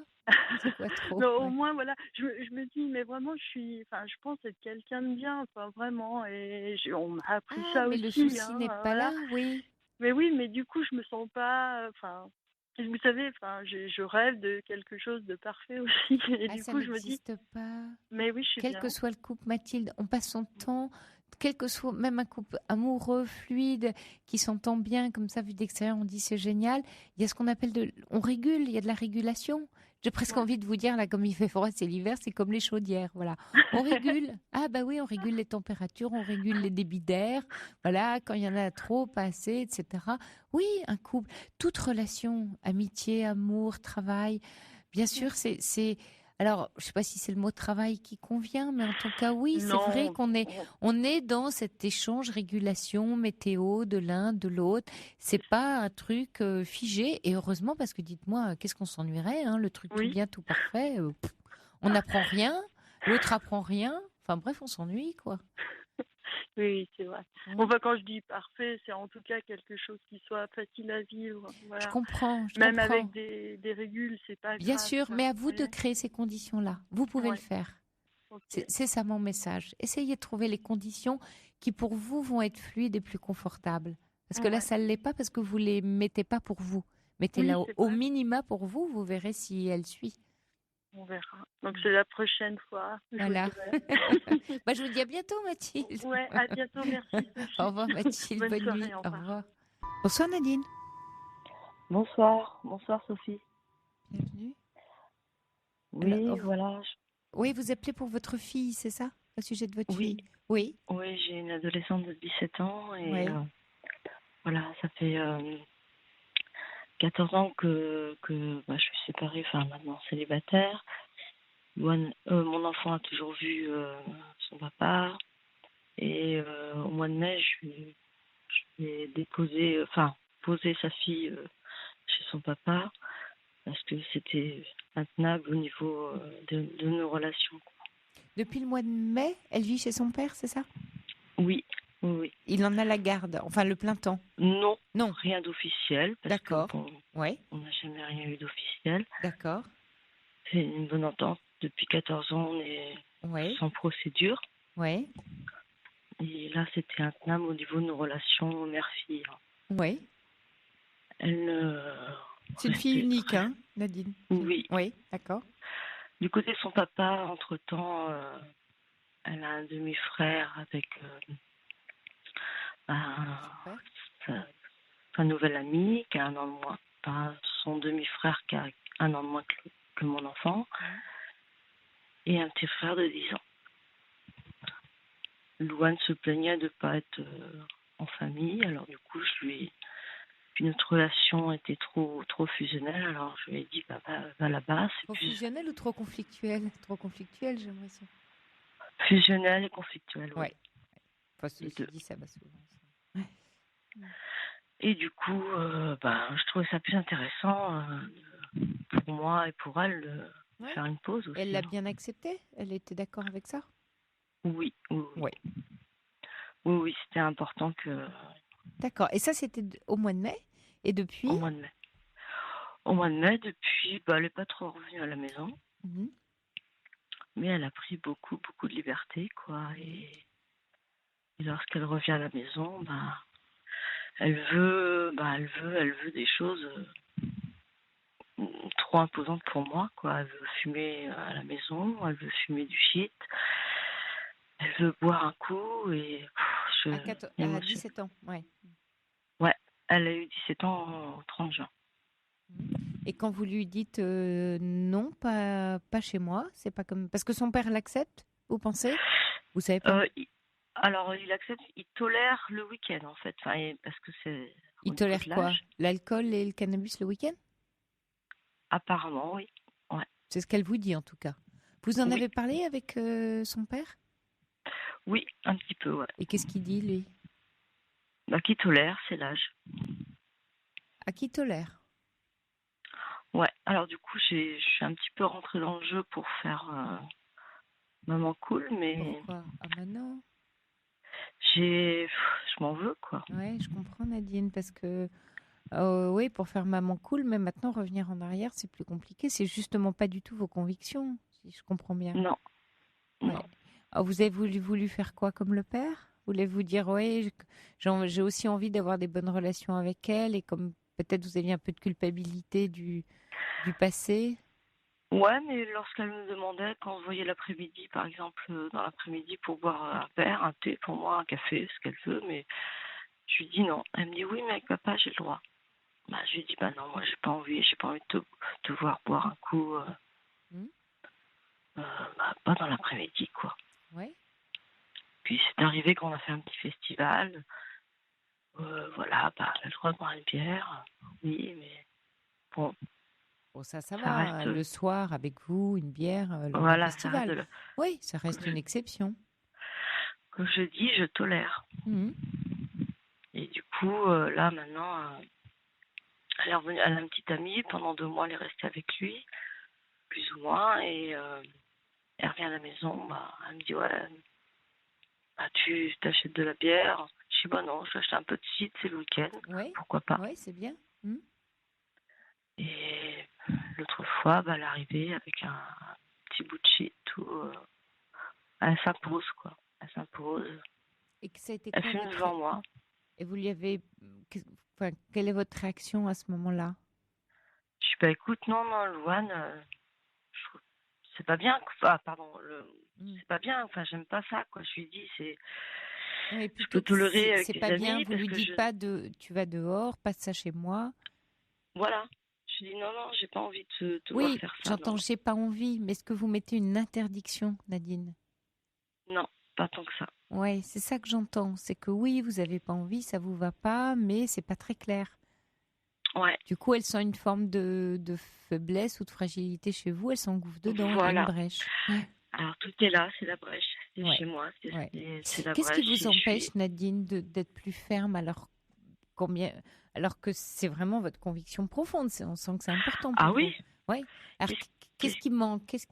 C'est quoi trop?
Non, au
Ouais.
moins, voilà, je me dis, mais vraiment, je pense être quelqu'un de bien, enfin, vraiment. Et on m'a appris
Ah,
ça
mais le
aussi,
souci
hein,
n'est pas
voilà.
là, oui.
Mais oui, mais du coup, je me sens pas, enfin, vous savez, enfin, je rêve de quelque chose de parfait aussi. Et
Ah,
du
ça
coup, je me dis,
n'existe pas.
mais oui, je suis
Quel
bien.
que soit le couple, Mathilde, on passe son temps, quel que soit même un couple amoureux, fluide, qui s'entend bien, comme ça, vu d'extérieur, on dit c'est génial. Il y a ce qu'on appelle on régule, il y a de la régulation. J'ai presque
Ouais.
envie de vous dire, là, comme il fait froid, c'est l'hiver, c'est comme les chaudières, voilà. On régule. Ah, bah oui, on régule les températures, on régule les débits d'air, voilà, quand il y en a trop, pas assez, etc. Oui, un couple, toute relation, amitié, amour, travail, bien sûr, alors, je ne sais pas si c'est le mot travail qui convient, mais en tout cas, oui, c'est vrai
Non,
qu'on est dans cet échange, régulation, météo de l'un, de l'autre. C'est pas un truc figé. Et heureusement, parce que dites-moi, qu'est-ce qu'on s'ennuierait, hein, le truc tout
oui,
bien, tout parfait. On n'apprend rien, l'autre apprend rien. Enfin bref, on s'ennuie, quoi.
Oui, c'est vrai.
Oui.
Enfin, quand je dis parfait, c'est en tout cas quelque chose qui soit facile à vivre.
Je
Voilà.
comprends, je
Même
comprends.
avec des régules, c'est pas
Bien
grave,
sûr,
ça.
mais à
Vous
vous de
voyez?
créer ces conditions-là. Vous pouvez le
Ouais,
faire.
ok.
C'est ça mon message. Essayez de trouver les conditions qui pour vous vont être fluides et plus confortables. Parce que là,
Ouais.
ça ne l'est pas parce que vous ne les mettez pas pour vous. Mettez-la
Oui,
au,
c'est
au
vrai.
minima pour vous, vous verrez si elle suit.
On verra. Donc, c'est la prochaine fois, je vous
Voilà.
dirai.
Bah, je vous dis à bientôt, Mathilde.
Ouais, à bientôt. Merci, Sophie.
Au revoir, Mathilde.
Bonne
Bonne nuit.
soirée, au
Au
revoir.
revoir. Bonsoir, Nadine.
Bonsoir, bonsoir Sophie.
Bienvenue.
Oui,
Alors,
voilà.
oui, vous appelez pour votre fille, c'est ça? Au sujet de votre
Oui,
fille? Oui.
oui, j'ai une adolescente de 17 ans et
Oui.
voilà, ça fait 14 ans que je suis séparée, enfin maintenant célibataire. Mon enfant a toujours vu son papa et au mois de mai, je lui ai déposé, enfin posé sa fille chez son papa parce que c'était intenable au niveau de nos relations.
Depuis le mois de mai, elle vit chez son père, c'est ça?
Oui, oui, oui.
Il en a la garde, enfin le plein temps.
Non,
Non.
rien d'officiel, parce que
D'accord.
bon,
Oui.
on n'a jamais rien eu d'officiel.
D'accord.
C'est une bonne entente. Depuis 14 ans, on est
Oui.
sans procédure.
Oui.
Et là, c'était intenable au niveau de nos relations mère-fille.
Oui.
Elle
C'est une fille
restait-
unique, hein, Nadine?
Oui.
Oui, d'accord.
Du côté de son papa, entre-temps, elle a un demi-frère avec
Super.
sa, sa nouvelle amie qui a un an de moins. Enfin, son demi-frère qui a un an de moins que mon enfant. Et un petit frère de 10 ans. Louane se plaignait de ne pas être en famille, alors du coup, puis notre relation était trop fusionnelle, alors je lui ai dit, va là-bas, c'est
Trop
plus
fusionnel ou trop conflictuel? Trop conflictuel, j'aimerais ça.
fusionnel et conflictuel, oui.
Ouais. Enfin,
Les
ceci
deux.
dit, ça va souvent. Ça.
Et du coup, je trouvais ça plus intéressant pour moi et pour elle de
Ouais.
faire une pause aussi.
Elle l'a bien accepté? Elle était d'accord avec ça?
Oui, oui, oui.
Ouais.
Oui, oui, c'était important que
D'accord. Et ça, c'était au mois de mai? Et depuis?
au mois de mai. Au mois de mai, depuis, elle n'est pas trop revenue à la maison.
Mhm.
Mais elle a pris beaucoup de liberté, quoi. Et lorsqu'elle revient à la maison, elle veut des choses trop imposantes pour moi, quoi. Elle veut fumer à la maison, elle veut fumer du shit, elle veut boire un coup et
À 17 ans, ouais.
Ouais, elle a eu 17 ans au 30 juin.
Et quand vous lui dites non, pas chez moi, c'est pas comme. Parce que son père l'accepte, vous pensez? Vous savez pas?
Alors, il accepte, il tolère le week-end, en fait. Enfin, parce que c'est.
Il tolère quoi? L'alcool et le cannabis le week-end?
Apparemment, oui. Ouais.
C'est ce qu'elle vous dit en tout cas. Vous en
Oui.
avez parlé avec son père?
Oui, un petit peu, ouais.
Et qu'est-ce qu'il dit, lui?
Qui tolère, c'est l'âge.
À qui tolère?
Ouais, alors du coup, je suis un petit peu rentrée dans le jeu pour faire maman cool, mais
Pourquoi? Ah bah non.
je m'en veux, quoi.
Ouais, je comprends, Nadine, parce que oui, pour faire maman cool, mais maintenant revenir en arrière, c'est plus compliqué. C'est justement pas du tout vos convictions, si je comprends bien.
Non.
Ouais.
Non.
Ah, vous avez voulu faire quoi comme le père? Voulez-vous dire, oui, j'ai aussi envie d'avoir des bonnes relations avec elle, et comme peut-être vous aviez un peu de culpabilité du passé?
Ouais, mais lorsqu'elle me demandait, quand on se voyait l'après-midi, par exemple, dans l'après-midi pour boire un verre, un thé, pour moi, un café, ce qu'elle veut, mais je lui dis non. Elle me dit oui, mais avec papa, j'ai le droit. Je lui dis non, moi, j'ai pas envie de te voir boire un coup, pas dans l'après-midi, quoi.
Ouais.
Puis c'est arrivé qu'on a fait un petit festival. Voilà, elle a le droit de boire une bière. Oui, mais bon.
Bon, ça
Ça
va.
reste.
Le soir, avec vous, une bière lors d'un
Voilà, ça
festival.
reste.
Oui, ça reste une exception.
Comme je dis, je tolère.
Mhm.
Et du coup, là, maintenant, elle est revenue, elle a une petite amie. Pendant 2 mois, elle est restée avec lui, plus ou moins. Et elle revient à la maison. Elle me dit, ouais, bah, tu t'achètes de la bière. Je dis, bah non, j'achète un peu de cidre, c'est le week-end.
Oui,
Pourquoi pas.
ouais, c'est bien. Hmm.
Et l'autre fois, bah, elle est arrivée avec un petit bout de shit, tout. Elle s'impose, quoi. Elle s'impose.
Et que ça a été
Elle
quoi
fume
votre...
devant moi.
Et vous lui avez... Enfin, quelle est votre réaction à ce moment-là?
Je dis, bah écoute, non, Louane, je trouve c'est pas bien. Ah, pardon, c'est pas bien. Enfin, j'aime pas ça, quoi. Je lui dis,
Non, mais
je
plutôt
peux
que
tolérer avec
c'est
les
pas bien,
amis
vous
parce
lui
que
dites pas de tu vas dehors, passe ça chez moi.
voilà. Je lui dis, non, j'ai pas envie de te voir
Oui,
faire ça,
j'entends,
non.
j'ai pas envie, mais est-ce que vous mettez une interdiction, Nadine?
Non, pas tant que ça.
Ouais, c'est ça que j'entends. C'est que oui, vous avez pas envie, ça vous va pas, mais c'est pas très clair.
Ouais,
Du coup, elle sent une forme de faiblesse ou de fragilité chez vous, elle s'engouffre dedans, il y a une
voilà.
brèche. Ouais,
Alors, tout est là, c'est la brèche. C'est
ouais,
chez moi,
ouais.
c'est la
Qu'est-ce qui
brèche.
vous
Et je suis...
empêche, Nadine, d'être plus ferme alors que c'est vraiment votre conviction profonde, on sent que c'est important pour
Ah
vous.
oui,
Ouais. Alors,
qu'est-ce
qu'est-ce qui manque? Qu'est-ce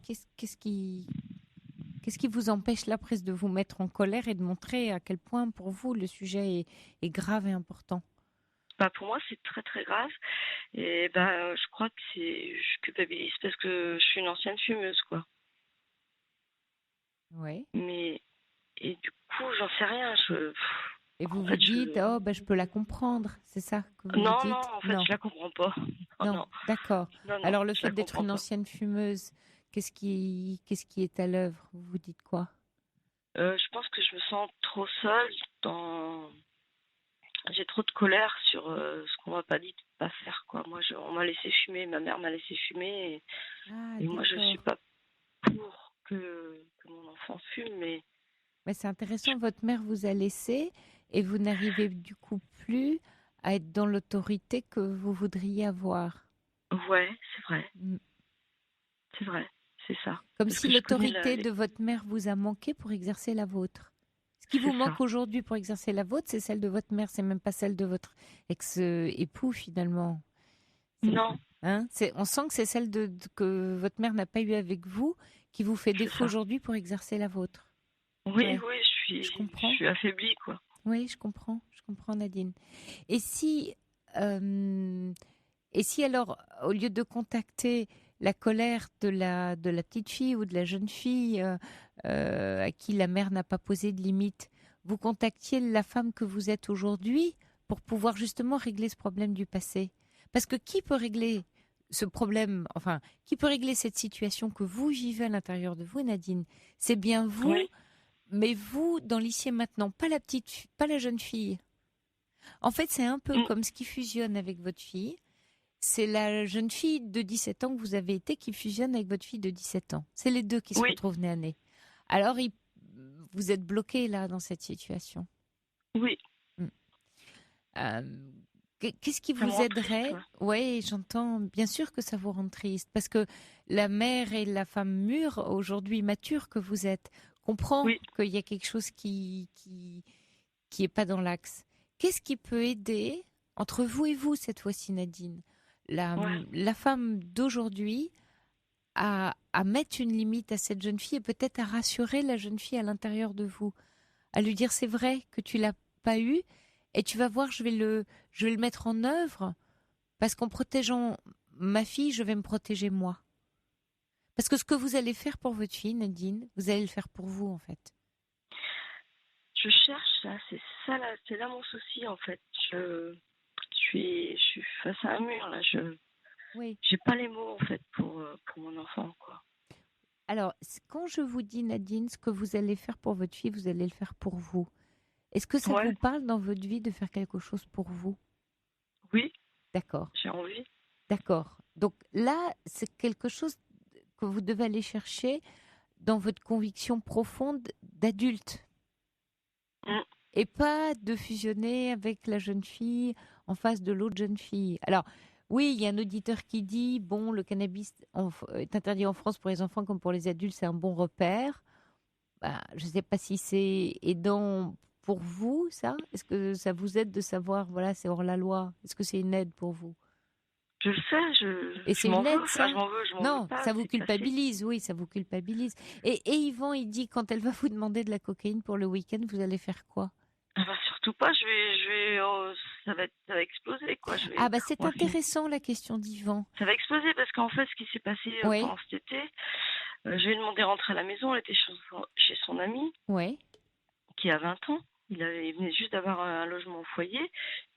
qui vous empêche là presque de vous mettre en colère et de montrer à quel point pour vous le sujet est grave et important?
bah, pour moi, c'est très très grave. Et bah, je crois que je culpabilise parce que je suis une ancienne fumeuse, quoi.
Ouais.
Mais, et du coup, j'en sais rien.
Et vous
En
vous
fait,
dites, oh, ben, je peux la comprendre, c'est ça que vous vous
non,
dites?
en fait,
Non,
je la comprends pas. Oh,
non,
non,
d'accord.
non,
Alors le
je
fait
la
d'être
comprends
une
pas.
ancienne fumeuse, qu'est-ce qui est à l'œuvre? Vous vous dites quoi?
Je pense que je me sens trop seule dans... J'ai trop de colère sur ce qu'on m'a pas dit de pas faire, quoi. Moi, on m'a laissé fumer, ma mère m'a laissé fumer,
Ah,
et moi, je suis
d'accord.
pas pour que mon enfant fume, mais
Mais c'est intéressant, votre mère vous a laissé et vous n'arrivez du coup plus à être dans l'autorité que vous voudriez avoir.
ouais, c'est vrai,
Mm.
c'est vrai, c'est ça.
Comme
Parce
si
que je connais
l'autorité de votre mère vous a manqué pour exercer la vôtre. Ce qui vous
c'est
manque
ça.
aujourd'hui pour exercer la vôtre, c'est celle de votre mère, c'est même pas celle de votre ex-époux finalement.
Non,
Hein, on sent que c'est celle que votre mère n'a pas eue avec vous qui vous fait
c'est
défaut
ça.
aujourd'hui pour exercer la vôtre.
Oui,
Ouais,
oui,
je
je
comprends.
suis affaiblie, quoi.
Oui, je comprends Nadine. Et euh, et si alors, au lieu de contacter la colère de la petite fille ou de la jeune fille à qui la mère n'a pas posé de limite, vous contactiez la femme que vous êtes aujourd'hui pour pouvoir justement régler ce problème du passé? Parce que qui peut régler ce problème, enfin, qui peut régler cette situation que vous vivez à l'intérieur de vous, Nadine? C'est bien vous,
Oui,
mais vous dans l'ici et maintenant, pas la jeune fille. En fait, c'est un peu
mm,
comme ce qui fusionne avec votre fille. C'est la jeune fille de 17 ans que vous avez été qui fusionne avec votre fille de 17 ans. C'est les deux qui se
oui,
retrouvent nez à nez. Alors, vous êtes bloqué là dans cette situation.
oui.
Mm. Euh, Qu'est-ce qui
Ça me
vous
rend triste,
aiderait?
ouais.
Oui, j'entends. Bien sûr que ça vous rend triste parce que la mère et la femme mûre, aujourd'hui mature que vous êtes, comprend
Oui,
qu'il y a quelque chose qui est pas dans l'axe. Qu'est-ce qui peut aider entre vous et vous cette fois-ci, Nadine,
ouais.
la femme d'aujourd'hui à mettre une limite à cette jeune fille et peut-être à rassurer la jeune fille à l'intérieur de vous, à lui dire c'est vrai que tu l'as pas eu et tu vas voir, je vais le mettre en œuvre parce qu'en protégeant ma fille, je vais me protéger moi. Parce que ce que vous allez faire pour votre fille, Nadine, vous allez le faire pour vous en fait.
Je cherche, là, c'est ça, là, c'est là mon souci, en fait. Je suis face à un mur, là.
Oui.
J'ai pas les mots, en fait, pour mon enfant, quoi.
Alors, quand je vous dis, Nadine, ce que vous allez faire pour votre fille, vous allez le faire pour vous. Est-ce que ça
Ouais,
vous parle dans votre vie de faire quelque chose pour vous?
oui,
D'accord,
j'ai envie.
d'accord. Donc là, c'est quelque chose que vous devez aller chercher dans votre conviction profonde d'adulte
Mm,
et pas de fusionner avec la jeune fille en face de l'autre jeune fille. Alors, oui, il y a un auditeur qui dit, bon, le cannabis est interdit en France pour les enfants comme pour les adultes, c'est un bon repère. Bah, je ne sais pas si c'est aidant pour vous, ça. Est-ce que ça vous aide de savoir, voilà, c'est hors la loi? Est-ce que c'est une aide pour vous?
Je le sais,
Et
je
c'est
m'en
une aide,
veux.
ça.
Je m'en veux, je m'en
Non,
veux pas.
ça vous
C'est cassé.
culpabilise, oui, ça vous culpabilise. Et Yvan, il dit, quand elle va vous demander de la cocaïne pour le week-end, vous allez faire quoi?
Ah bah surtout pas. Ça va exploser, quoi.
Ah bah c'est
On va finir.
intéressant la question d'Yvan.
Ça va exploser parce qu'en fait, ce qui s'est passé
Oui,
pendant cet été, je lui ai demandé de rentrer à la maison. Elle était chez son ami
oui.
qui a 20 ans. Il venait juste d'avoir un logement au foyer.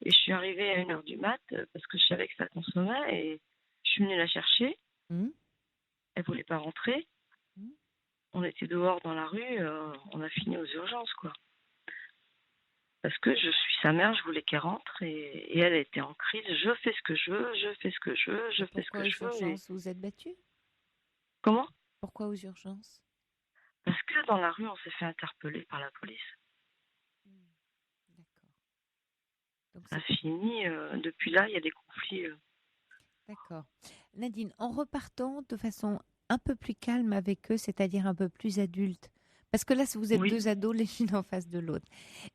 Et je suis arrivée à 1h du mat parce que je savais que ça consommait. Et je suis venue la chercher.
Hum,
Elle voulait pas rentrer.
hum.
On était dehors dans la rue. On a fini aux urgences, quoi. Parce que je suis sa mère, je voulais qu'elle rentre. Et elle était en crise. Je fais ce que je veux, je fais ce que je veux, je fais ce
Pourquoi
que
aux
je veux.
urgences vous êtes battu?
Comment?
Pourquoi aux urgences?
Parce que dans la rue, on s'est fait interpeller par la police.
D'accord. Donc
Ça
c'est
finit. Depuis là, il y a des conflits.
d'accord. Nadine, en repartant de façon un peu plus calme avec eux, c'est-à-dire un peu plus adulte, parce que là, vous êtes
Oui,
deux ados, l'une en face de l'autre,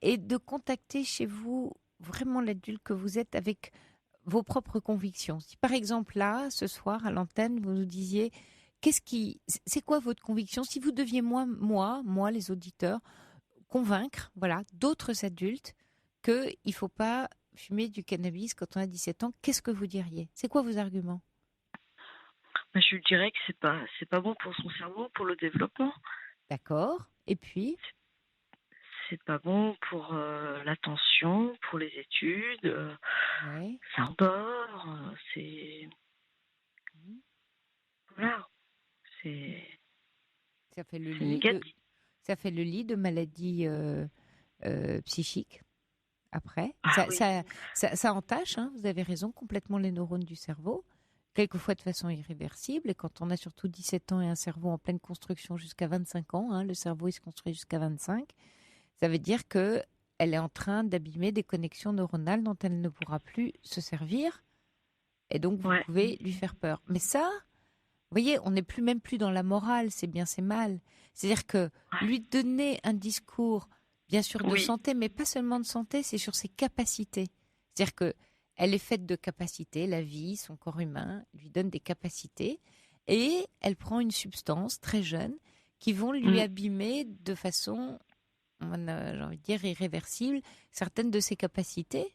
et de contacter chez vous vraiment l'adulte que vous êtes avec vos propres convictions. Si par exemple là, ce soir à l'antenne, vous nous disiez, c'est quoi votre conviction? Si vous deviez moi, les auditeurs, convaincre, voilà, d'autres adultes que il faut pas fumer du cannabis quand on a 17 ans, qu'est-ce que vous diriez? C'est quoi vos arguments?
bah, je lui dirais que c'est pas bon pour son cerveau, pour le développement.
D'accord. Et puis,
C'est pas bon pour l'attention, pour les études.
ouais.
Ça endort. C'est voilà. C'est
Ça fait le
c'est
lit
négatif.
de maladies psychiques. Après,
Ah oui.
ça entache, hein, vous avez raison, complètement les neurones du cerveau, quelquefois de façon irréversible. Et quand on a surtout 17 ans et un cerveau en pleine construction jusqu'à 25 ans, hein, le cerveau il se construit jusqu'à 25, ça veut dire que elle est en train d'abîmer des connexions neuronales dont elle ne pourra plus se servir. Et donc, vous
Ouais.
pouvez lui faire peur. Mais ça, vous voyez, on n'est même plus dans la morale, c'est bien, c'est mal. C'est-à-dire que lui donner un discours, bien sûr, de
Oui.
santé, mais pas seulement de santé, c'est sur ses capacités. C'est-à-dire que elle est faite de capacités, la vie, son corps humain lui donne des capacités, et elle prend une substance très jeune qui vont lui abîmer de façon, j'ai envie de dire, irréversible certaines de ses capacités,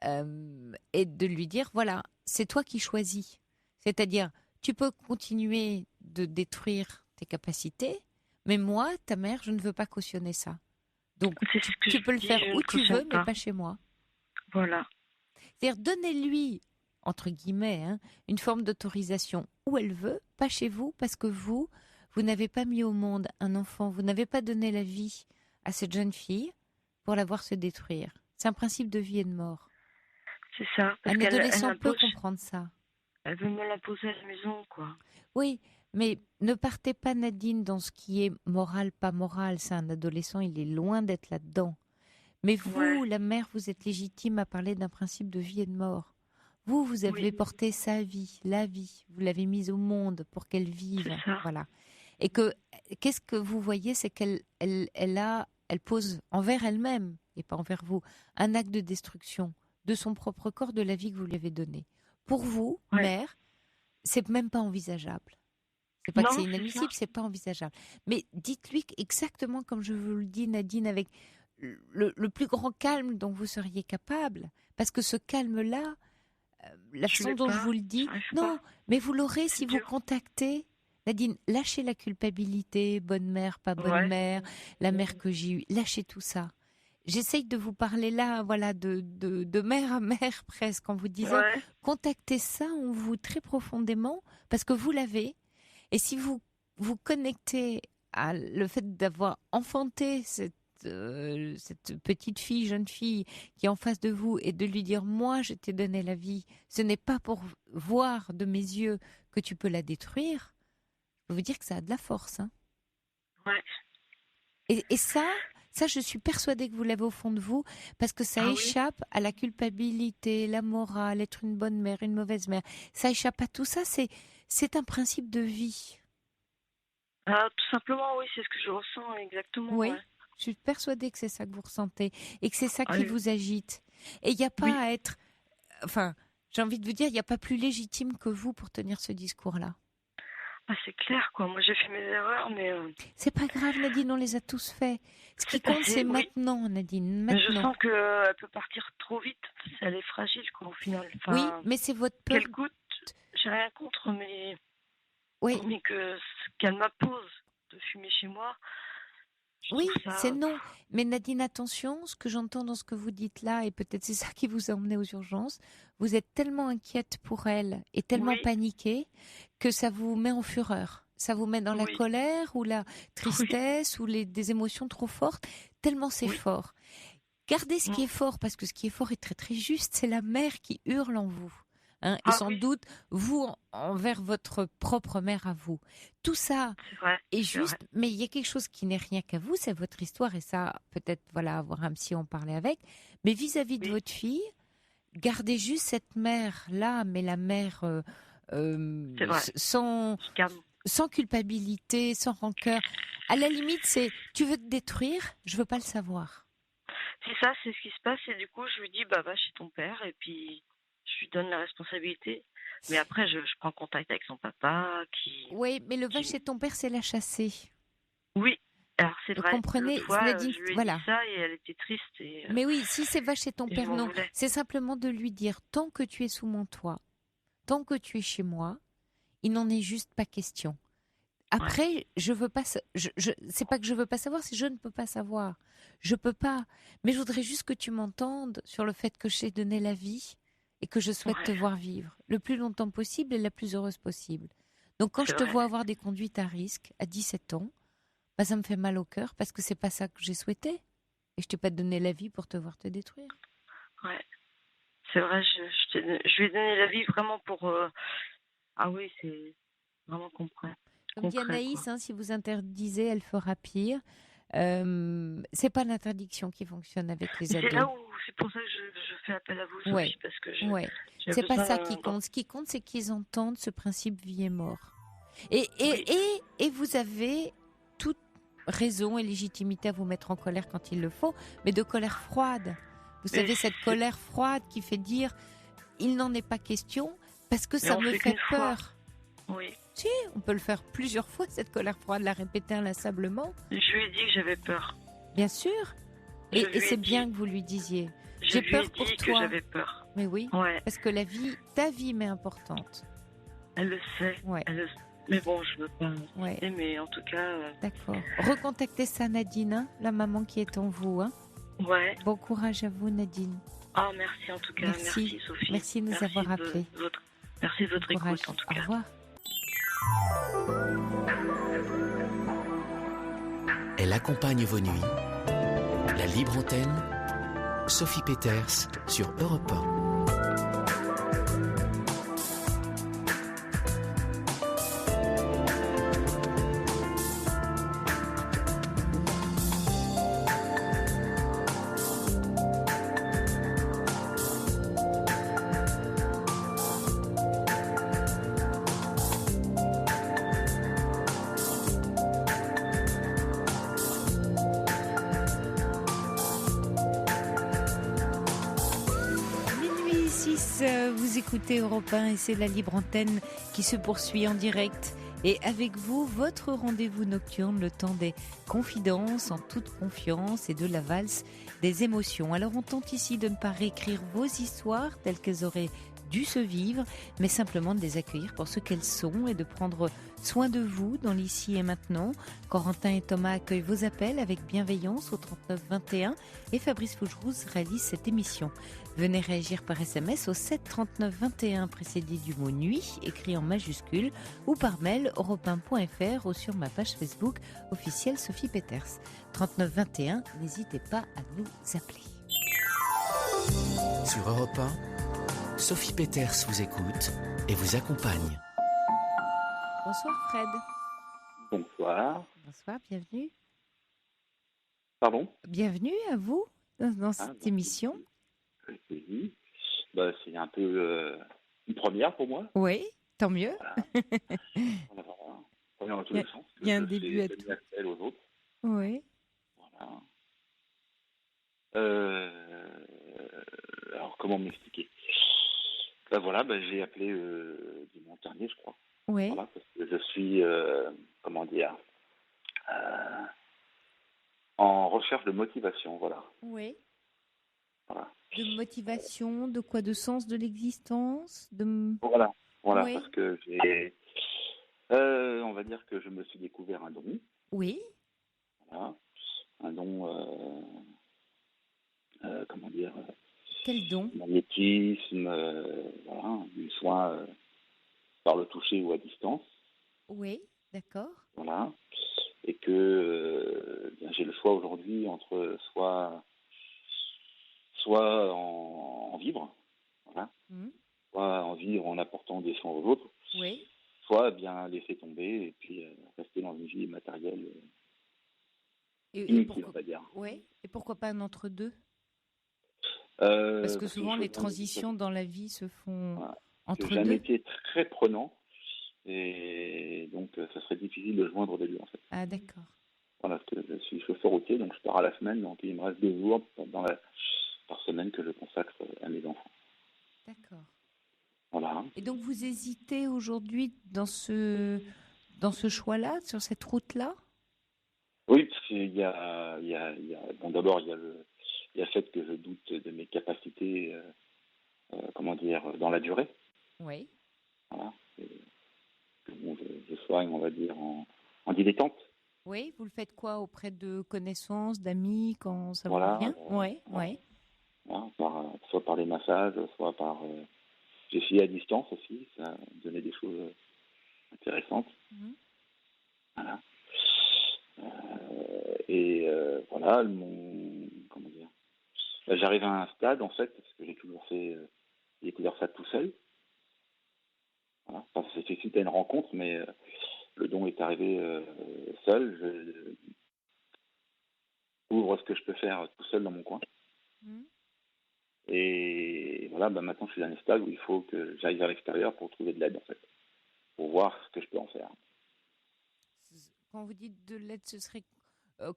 et de lui dire, voilà, c'est toi qui choisis. C'est-à-dire, tu peux continuer de détruire tes capacités, mais moi, ta mère, je ne veux pas cautionner ça. Donc,
C'est ce que
tu
je
peux le
dis,
faire
je ne
où tu veux,
cautionne
mais
pas.
pas chez moi.
Voilà.
C'est-à-dire, donnez-lui, entre guillemets, hein, une forme d'autorisation où elle veut, pas chez vous, parce que vous n'avez pas mis au monde un enfant, vous n'avez pas donné la vie à cette jeune fille pour la voir se détruire. C'est un principe de vie et de mort.
C'est ça. Parce
Un
qu'elle
adolescent peut
impose.
comprendre ça.
Elle veut me l'imposer à la maison, quoi.
Oui, mais ne partez pas, Nadine, dans ce qui est moral, pas moral. C'est un adolescent, il est loin d'être là-dedans. Mais vous,
Ouais.
la mère, vous êtes légitime à parler d'un principe de vie et de mort. Vous avez
Oui.
porté sa vie, la vie. Vous l'avez mise au monde pour qu'elle vive.
C'est ça.
Voilà. Et qu'est-ce que vous voyez, c'est elle pose envers elle-même, et pas envers vous, un acte de destruction de son propre corps, de la vie que vous lui avez donnée. Pour vous,
Ouais.
mère, c'est même pas envisageable. C'est pas que
Non,
c'est
c'est ça.
inadmissible, c'est pas envisageable. Mais dites-lui exactement comme je vous le dis, Nadine, avec le plus grand calme dont vous seriez capable. Parce que ce calme-là, la
Je
façon
l'ai
dont je
pas.
vous le dis,
J'arrive
non,
pas.
mais vous l'aurez
C'est
si vous
dur.
contactez. Nadine, lâchez la culpabilité, bonne mère, pas bonne
Ouais.
mère, la mère que j'ai eue, lâchez tout ça. J'essaye de vous parler là, voilà, de mère à mère presque, en vous disant,
Ouais.
contactez ça en vous très profondément, parce que vous l'avez. Et si vous vous connectez à le fait d'avoir enfanté cette petite fille, jeune fille qui est en face de vous, et de lui dire, moi je t'ai donné la vie, ce n'est pas pour voir de mes yeux que tu peux la détruire, je peux vous dire que ça a de la force. Hein.
Ouais.
Et ça, je suis persuadée que vous l'avez au fond de vous, parce que ça
Ah oui.
échappe à la culpabilité, la morale, être une bonne mère, une mauvaise mère. Ça échappe à tout ça, c'est un principe de vie.
Ah, tout simplement, oui, c'est ce que je ressens exactement.
Oui,
Ouais.
je suis persuadée que c'est ça que vous ressentez et que c'est ça
Ah
qui
oui.
vous agite. Et il n'y a pas
Oui.
à être... Enfin, J'ai envie de vous dire, il n'y a pas plus légitime que vous pour tenir ce discours-là.
Ah, c'est clair, quoi. Moi, j'ai fait mes erreurs, mais
C'est pas grave, Nadine, on les a tous faits. Ce qui
c'est
compte,
passé,
c'est
oui.
maintenant, Nadine,
Mais je
maintenant.
sens qu'elle peut partir trop vite. Elle est fragile, quoi, au final. Enfin,
Oui, mais c'est votre peur.
qu'elle coûte, j'ai rien contre, mais
Oui,
qu'elle m'impose de fumer chez moi, je
oui,
trouve ça...
c'est non. Mais Nadine, attention, ce que j'entends dans ce que vous dites là, et peut-être c'est ça qui vous a emmené aux urgences, vous êtes tellement inquiète pour elle et tellement
Oui.
paniquée que ça vous met en fureur. Ça vous met dans la
Oui.
colère ou la tristesse ou des émotions trop fortes, tellement c'est
Oui.
fort. Gardez ce qui
Mm.
est fort, parce que ce qui est fort est très très juste, c'est la mère qui hurle en vous. Et
Ah
sans
oui.
doute, vous envers votre propre mère à vous. Tout ça
C'est vrai.
est
c'est
juste,
vrai.
mais il y a quelque chose qui n'est rien qu'à vous, c'est votre histoire, et ça, peut-être, voilà, avoir un psy, en parler avec. Mais vis-à-vis de
Oui.
votre fille, gardez juste cette mère-là, mais la mère
C'est vrai. Je calme.
sans culpabilité, sans rancœur. À la limite, c'est, tu veux te détruire, je veux pas le savoir.
C'est ça, c'est ce qui se passe. Et du coup, je lui dis, bah, va chez ton père. Et puis, je lui donne la responsabilité. Mais après, je prends contact avec son papa qui...
Oui, mais le va chez ton père, c'est la chasser.
Oui, alors c'est
Vous
vrai.
comprenez,
L'autre fois,
Nadine,
je lui ai
voilà.
dit ça et elle était triste. Et
Mais oui, si c'est va chez ton
je
père,
m'en
non.
voulais.
C'est simplement de lui dire, tant que tu es sous mon toit, tant que tu es chez moi, il n'en est juste pas question. Après, je veux pas, c'est pas que je veux pas savoir, c'est que je ne peux pas savoir. Je peux pas. Mais je voudrais juste que tu m'entendes sur le fait que je t'ai donné la vie et que je souhaite te
Ouais.
voir vivre le plus longtemps possible et la plus heureuse possible. Donc quand
C'est
je te
vrai.
vois avoir des conduites à risque à 17 ans, bah ça me fait mal au cœur parce que c'est pas ça que j'ai souhaité. Et je t'ai pas donné la vie pour te voir te détruire.
Ouais. C'est vrai, je lui ai donné la vie vraiment pour... Ah oui, c'est vraiment concret.
Comme dit
Concret,
Anaïs,
quoi.
si vous interdisez, elle fera pire. C'est pas l'interdiction qui fonctionne avec les
Mais c'est
ados.
là où... C'est pour ça que je fais appel à vous, Sophie,
Ouais.
parce que
Ouais.
j'ai
C'est pas
besoin
ça qui
d'un...
compte. Ce qui compte, c'est qu'ils entendent ce principe vie et mort. Et vous avez toute raison et légitimité à vous mettre en colère quand il le faut, mais de colère froide. Vous
Mais
savez, cette colère froide qui fait dire il n'en est pas question parce que ça
on
me
fait
fait
qu'une fois.
peur.
Oui.
Si, on peut le faire plusieurs fois, cette colère froide, la répéter inlassablement.
Je lui ai dit que j'avais peur.
Bien sûr.
Je lui
Et
ai
c'est
dit.
bien que vous lui disiez.
Je
J'ai
lui ai
peur
dit
pour
que
toi.
j'avais peur.
Mais oui,
Ouais.
parce que la vie, ta vie m'est importante.
Elle le sait.
Ouais.
Elle le sait. Mais bon, je veux pas
Ouais.
insister, mais en tout cas...
D'accord. Recontactez ça, Nadine, hein, la maman qui est en vous. Hein.
Ouais.
Bon courage à vous, Nadine.
Ah, merci en tout cas.
Merci.
Merci, Sophie.
Merci de nous avoir appelés.
Merci de votre
Bon courage.
écoute, en tout
Au
cas.
revoir.
Elle accompagne vos nuits. La libre antenne, Sophie Peters sur Europe 1.
Minuit 6, vous écoutez Europe 1 et c'est la libre antenne qui se poursuit en direct. Et avec vous, votre rendez-vous nocturne, le temps des confidences en toute confiance et de la valse des émotions. Alors on tente ici de ne pas réécrire vos histoires telles qu'elles auraient dû se vivre, mais simplement de les accueillir pour ce qu'elles sont et de prendre soin de vous dans l'ici et maintenant. Corentin et Thomas accueillent vos appels avec bienveillance au 39 21 et Fabrice Fougerouz réalise cette émission. Venez réagir par SMS au 7 39 21 précédé du mot nuit écrit en majuscule ou par mail europe1.fr ou sur ma page Facebook officielle Sophie Peters. 39 21, n'hésitez pas à nous appeler.
Sur Europe 1, Sophie Peters vous écoute et vous accompagne.
Bonsoir Fred.
Bonsoir.
Bonsoir, bienvenue.
Pardon?
Bienvenue à vous dans cette émission.
Oui. Bah, c'est un peu une première pour moi.
Oui, tant mieux.
Voilà. Première dans tous les sens.
Il y a un début à tout.
Appel aux autres.
Oui.
Voilà. Alors, comment m'expliquer? Voilà, j'ai appelé dimanche dernier, je crois.
Oui,
Voilà, parce que je suis, comment dire, euh, en recherche de motivation, voilà.
oui.
Voilà,
De motivation, de quoi? De sens de l'existence? De...
voilà, voilà,
Oui,
parce que on va dire que je me suis découvert un don,
oui.
voilà, un don, comment dire,
Quel don?
magnétisme, voilà, du soin par le toucher ou à distance,
Oui, d'accord.
voilà, et que j'ai le choix aujourd'hui entre soit en vivre, voilà,
Mhm.
soit en vivre en apportant des soins aux autres,
Oui.
soit bien laisser tomber et puis rester dans une vie matérielle
Et
inutile, on
pourquoi...
va dire.
Ouais. Et pourquoi pas un entre-deux? Parce que
Parce que
souvent, les transitions dans la vie se font
voilà, que
entre
j'ai un
deux.
métier très prenant et donc ça serait difficile de joindre des deux en fait.
Ah, d'accord.
Voilà, parce que je suis chauffeur routier, donc je pars à la semaine, donc il me reste 2 jours par semaine que je consacre à mes enfants.
D'accord.
Voilà.
Et donc, vous hésitez aujourd'hui dans ce choix-là, sur cette route-là?
Oui, parce qu'il bon, d'abord il y a le fait que je doute de mes capacités, comment dire, dans la durée.
Oui.
Voilà. Et que bon, je soigne, on va dire, en dilettante.
Oui, vous le faites quoi auprès de connaissances, d'amis, quand ça vous
Voilà.
vient? Oui,
Voilà.
oui.
Voilà, soit par les massages, soit par. J'ai essayé à distance aussi, ça donnait des choses intéressantes.
Mhm.
Voilà. Et voilà, comment dire. J'arrive à un stade en fait, parce que j'ai découvert ça tout seul. Voilà. Enfin, c'était suite à une rencontre, mais le don est arrivé seul. Je ouvre ce que je peux faire tout seul dans mon coin.
Mhm.
Et voilà, maintenant je suis à un stade où il faut que j'aille vers l'extérieur pour trouver de l'aide en fait, pour voir ce que je peux en faire.
Quand vous dites de l'aide, ce serait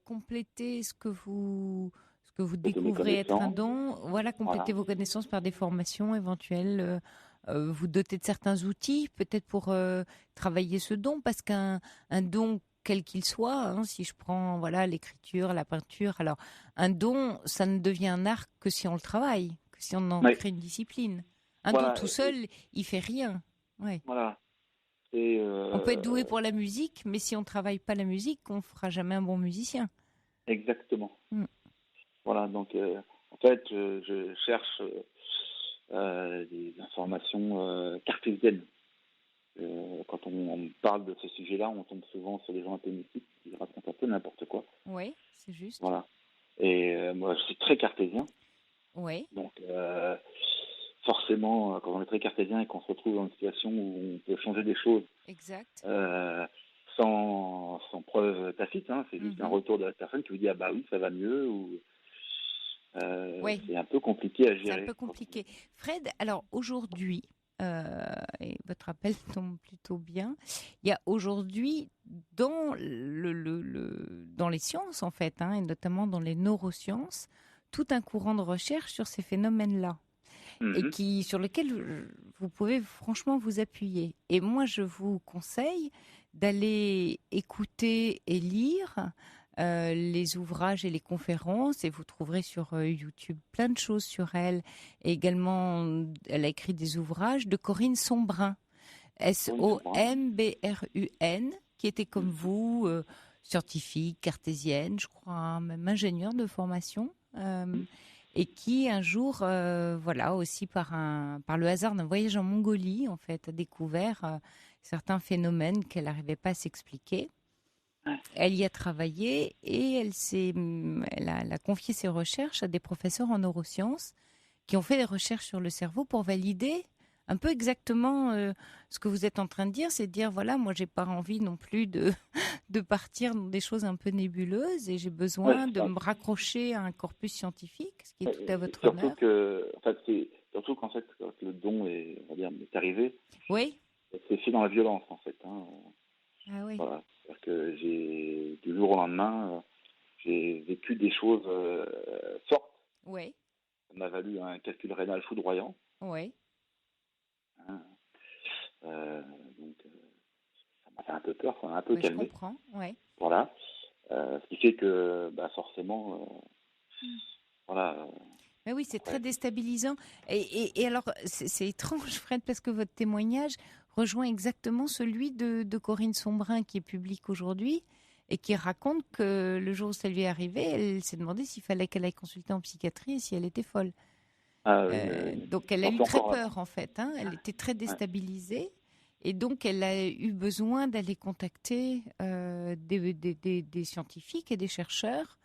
compléter ce que vous
Peut-être mes
découvrez être un
connaissances,
don. Voilà, compléter
voilà.
vos connaissances par des formations éventuelles, vous doter de certains outils, peut-être pour travailler ce don, parce qu'un don quel qu'il soit, hein, si je prends voilà l'écriture, la peinture, alors un don, ça ne devient un art que si on le travaille, que si on en
Mais
crée une discipline. Un don
voilà,
tout seul, il fait rien. Ouais.
voilà. Et
On peut être doué pour la musique, mais si on ne travaille pas la musique, on ne fera jamais un bon musicien.
exactement.
Mm.
Voilà, donc en fait, je cherche des informations cartésiennes. Quand on parle de ce sujet-là, on tombe souvent sur des gens un peu mystiques qui racontent un peu n'importe quoi.
Oui, c'est juste.
Voilà. Et moi, je suis très cartésien.
Oui,
Donc, forcément, quand on est très cartésien et qu'on se retrouve dans une situation où on peut changer des choses
exact.
euh, sans preuve tacite, hein, c'est juste un
Mhm.
retour de la personne qui vous dit ah bah oui, ça va mieux, ou
Oui,
c'est un peu compliqué à
c'est un
gérer.
peu compliqué. Fred, alors aujourd'hui, et votre appel tombe plutôt bien, il y a aujourd'hui dans, dans les sciences, en fait, hein, et notamment dans les neurosciences, tout un courant de recherche sur ces phénomènes-là. Et
Mhm.
qui sur lequel vous pouvez franchement vous appuyer. Et moi, je vous conseille d'aller écouter et lire les ouvrages et les conférences, et vous trouverez sur YouTube plein de choses sur elle. Et également, elle a écrit des ouvrages de Corinne Sombrun,
Oui, c'est vrai.
Sombrun, qui était comme
Mhm.
vous, scientifique, cartésienne, je crois, hein, même ingénieure de formation, et qui un jour, voilà, aussi par le hasard d'un voyage en Mongolie, en fait, a découvert certains phénomènes qu'elle n'arrivait pas à s'expliquer. Elle y a travaillé et elle a confié ses recherches à des professeurs en neurosciences qui ont fait des recherches sur le cerveau pour valider un peu exactement ce que vous êtes en train de dire, c'est de dire voilà, moi j'ai pas envie non plus de partir dans des choses un peu nébuleuses et j'ai
Ouais,
besoin
c'est
de
ça.
me raccrocher à un corpus scientifique, ce qui est tout à
Et
votre
surtout
honneur.
que, en fait, c'est surtout qu'en fait, quand le don est, on va dire, est arrivé,
Oui.
c'est fait dans la violence, en fait. Hein.
Ah oui.
Voilà. C'est-à-dire que du jour au lendemain, j'ai vécu des choses fortes.
Oui.
Ça m'a valu un calcul rénal foudroyant.
Oui.
peu peur, ça m'a un peu
Je
calmé.
comprends, ouais.
Voilà. Ce qui fait que forcément, voilà.
Mais oui, c'est très
Après,
déstabilisant. Et alors, c'est étrange, Fred, parce que votre témoignage rejoint exactement celui de Corinne Sombrin, qui est public aujourd'hui, et qui raconte que le jour où ça lui est arrivé, elle s'est demandé s'il fallait qu'elle aille consulter en psychiatrie et si elle était folle.
oui,
Donc, elle a
j'en
eu
suis
très
encore là.
peur, en fait. Hein. Elle était très
Ouais.
déstabilisée. Et donc, elle a eu besoin d'aller contacter des scientifiques et des chercheurs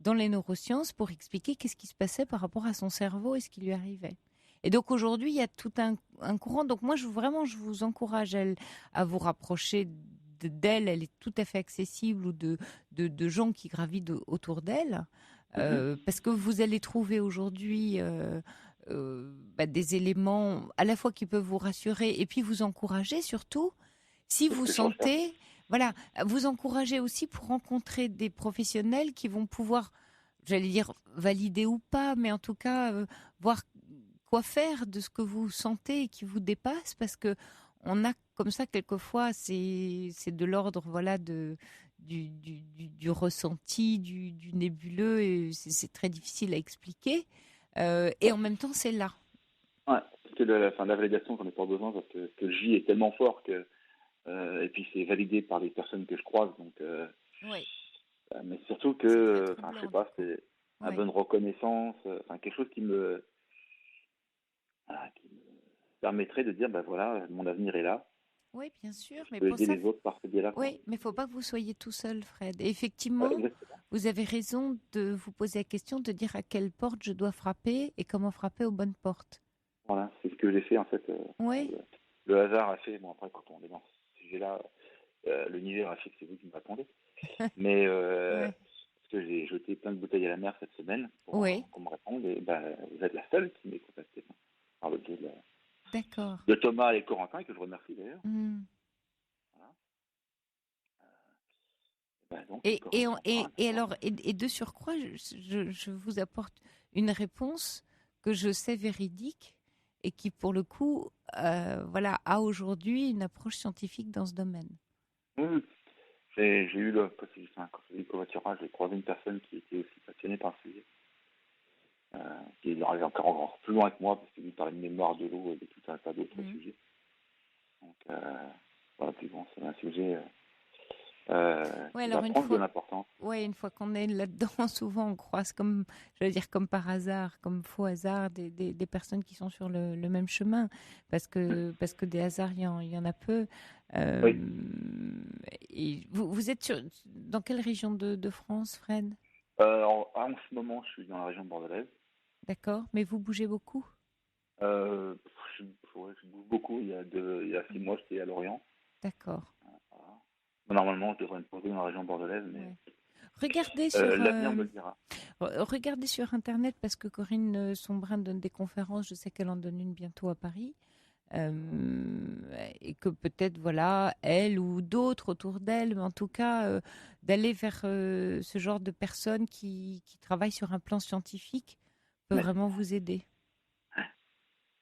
dans les neurosciences pour expliquer qu'est-ce qui se passait par rapport à son cerveau et ce qui lui arrivait. Et donc aujourd'hui, il y a tout un courant. Donc moi, je vous encourage à vous rapprocher d'elle. Elle est tout à fait accessible ou de gens qui gravitent autour d'elle. Parce que vous allez trouver aujourd'hui des éléments à la fois qui peuvent vous rassurer et puis vous encourager surtout si
C'est ce
vous
que je recherche.
sentez, voilà, vous encourager aussi pour rencontrer des professionnels qui vont pouvoir, j'allais dire, valider ou pas, mais en tout cas, voir quoi faire de ce que vous sentez et qui vous dépasse, parce que on a comme ça quelquefois, c'est de l'ordre, voilà, du ressenti, du nébuleux, et c'est très difficile à expliquer. Et en même temps, c'est là.
Ouais, parce que la validation, j'en ai pas besoin parce que le J est tellement fort que et puis c'est validé par des personnes que je croise, donc
Oui,
mais surtout
c'est très
que, je sais
troublant.
pas, c'est une
Ouais.
bonne reconnaissance, quelque chose qui me permettrait de dire, voilà, mon avenir est là,
Oui, bien sûr,
je
mais
peux
pour
aider
ça,
les autres par ce biais-là, quoi.
oui, mais il faut pas que vous soyez tout seul, Fred. Et effectivement,
Exactement.
vous avez raison de vous poser la question de dire à quelle porte je dois frapper et comment frapper aux bonnes portes.
Voilà, c'est ce que j'ai fait en fait.
Oui,
Le hasard a fait, bon après quand on est dans ce sujet-là, l'univers a fait que c'est vous qui me répondez. Mais
ouais.
parce que j'ai jeté plein de bouteilles à la mer cette semaine pour
Oui,
qu'on me réponde, et vous êtes la seule qui m'est contactée par le biais
d'accord.
de Thomas et Corentin, que je remercie d'ailleurs.
Hmm.
Voilà. Donc
Et, et,
Corinne
on- et,
Sombrin,
et alors, et de surcroît, je vous apporte une réponse que je sais véridique et qui, pour le coup, voilà, a aujourd'hui une approche scientifique dans ce domaine.
oui, j'ai eu le possibilité, quand je fais du covoiturage, j'ai croisé une personne qui était aussi passionnée par le sujet, qui est arrivé encore plus loin que moi, parce qu'il lui parlait de mémoire de l'eau et de tout un tas d'autres sujets. Donc voilà, puis bon, c'est un sujet
Ouais,
qui
alors
va prendre de l'importance.
ouais, une fois qu'on est là-dedans, souvent on croise comme, je veux dire, comme par hasard, comme faux hasard, des personnes qui sont sur le même chemin, parce que des hasards, il y en a peu.
Oui.
Et vous êtes dans quelle région de France, Fred?
En ce moment, je suis dans la région bordelaise.
D'accord, mais vous bougez beaucoup?
Euh, je bouge beaucoup. Il y a 6 mois, j'étais à Lorient.
D'accord.
Voilà. Normalement, je devrais me poser dans la région bordelaise, mais
Ouais. Regardez sur,
l'avenir me le dira.
regardez sur Internet, parce que Corinne Sombrin donne des conférences, je sais qu'elle en donne une bientôt à Paris. Et que peut-être, voilà, elle ou d'autres autour d'elle, mais en tout cas, d'aller vers ce genre de personnes qui travaillent sur un plan scientifique peut
Ouais.
vraiment vous aider.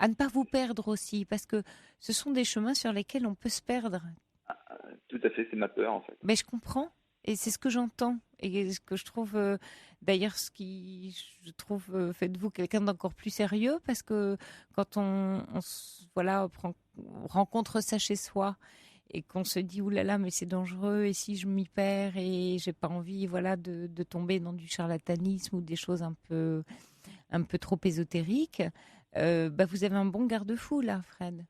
À ne pas vous perdre aussi, parce que ce sont des chemins sur lesquels on peut se perdre.
Tout à fait, c'est ma peur en fait.
Mais je comprends, et c'est ce que j'entends, et ce que je trouve, d'ailleurs, ce qui, je trouve, fait de vous quelqu'un d'encore plus sérieux, parce que quand voilà, on rencontre ça chez soi, et qu'on se dit, oulala, mais c'est dangereux, et si je m'y perds, et j'ai pas envie, voilà, de tomber dans du charlatanisme ou des choses un peu trop ésotériques, vous avez un bon garde-fou, là, Fred.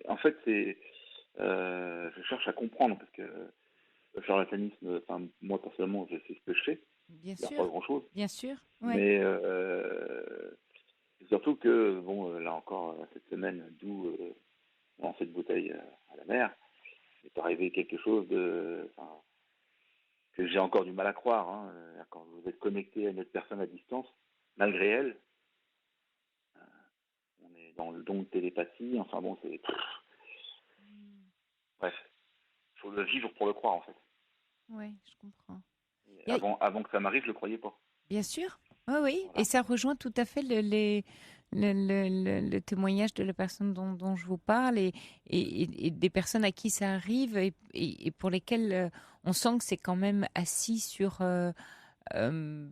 En fait, je cherche à comprendre parce que le charlatanisme, enfin, moi personnellement, je sais ce que je fais.
Bien
Il n'y a
sûr,
pas grand-chose.
bien sûr, ouais.
Mais c'est surtout que, bon, là encore, cette semaine, d'où dans cette bouteille à la mer, il est arrivé quelque chose que j'ai encore du mal à croire. Hein. Quand vous êtes connecté à une autre personne à distance, malgré elle, on est dans le don de télépathie. Enfin bon, c'est... Bref, il faut le vivre pour le croire, en fait.
Oui, je comprends.
Avant que ça m'arrive, je le croyais pas.
Bien sûr, oui, oui.
Voilà.
Et ça rejoint tout à fait le témoignage de la personne dont je vous parle et des personnes à qui ça arrive et pour lesquelles on sent que c'est quand même assis sur une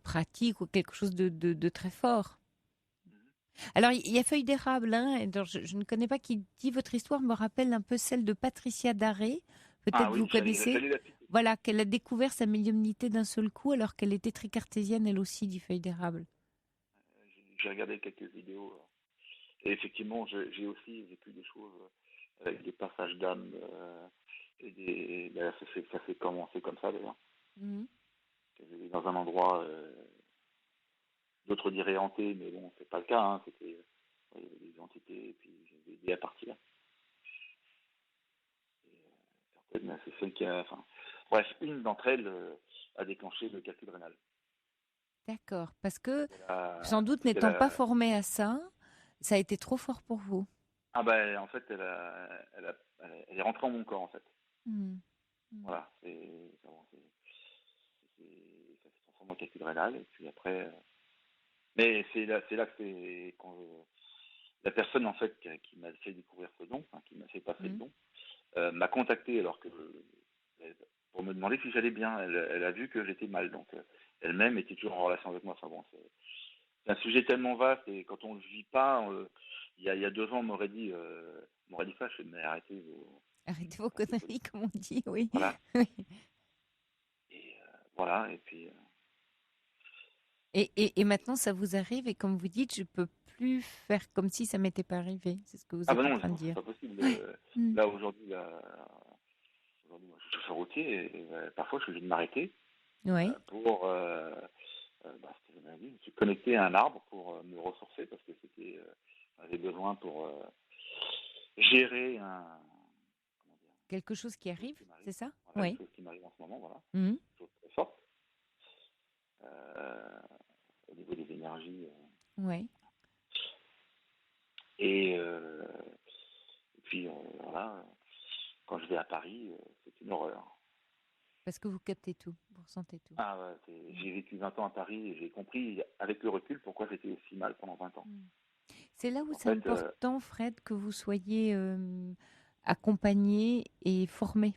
pratique ou quelque chose de très fort. Alors, il y a Feuille d'érable, hein, et donc je ne connais pas qui dit votre histoire, me rappelle un peu celle de Patricia Daré. Peut-être vous connaissez. Voilà, qu'elle a découvert sa médiumnité d'un seul coup alors qu'elle était très cartésienne, elle aussi, dit Feuille d'érable.
J'ai regardé quelques vidéos. Et effectivement, j'ai aussi vécu des choses avec des passages d'âme. Ça s'est commencé comme ça, d'ailleurs. J'étais dans un endroit, d'autres diraient hanté, mais bon, c'est pas le cas. Hein. C'était des entités, et puis j'ai aidé à partir. C'est celle qui a... Enfin, bref, une d'entre elles a déclenché le calcul rénal.
D'accord, parce que sans doute n'étant pas formée à ça, ça a été trop fort pour vous.
Ah ben, en fait, elle est rentrée en mon corps, en fait. Voilà, ça s'est transformé en calcul rénal, et puis après... Mais c'est là que c'est quand la personne, en fait, qui m'a fait découvrir ce don, qui m'a fait passer le don, m'a contacté alors que pour me demander si j'allais bien. Elle a vu que j'étais mal, donc elle-même était toujours en relation avec moi. Enfin bon, c'est un sujet tellement vaste et quand on ne le vit pas, il y a 2 ans, on m'aurait dit ça, je fais mais arrêtez
vos conneries, comme on dit, oui.
Voilà.
Oui.
Et voilà, et puis.
Et maintenant, ça vous arrive et comme vous dites, je peux plus faire comme si ça m'était pas arrivé. C'est ce que vous êtes en train de dire.
C'est pas possible. Là aujourd'hui, moi, je suis chauffeur routier et parfois je suis obligé de m'arrêter pour je me suis connecté à un arbre pour me ressourcer parce que j'avais besoin pour gérer
quelque chose qui arrive, c'est ça?
Voilà, quelque chose qui m'arrive en ce moment, voilà.
Mmh.
Chose très forte. Au niveau des énergies. Et puis voilà, quand je vais à Paris, c'est une horreur.
Parce que vous captez tout, vous ressentez tout.
Ah ouais, j'ai vécu 20 ans à Paris et j'ai compris avec le recul pourquoi j'étais aussi mal pendant 20 ans.
C'est là où c'est important, Fred, que vous soyez accompagné et formé.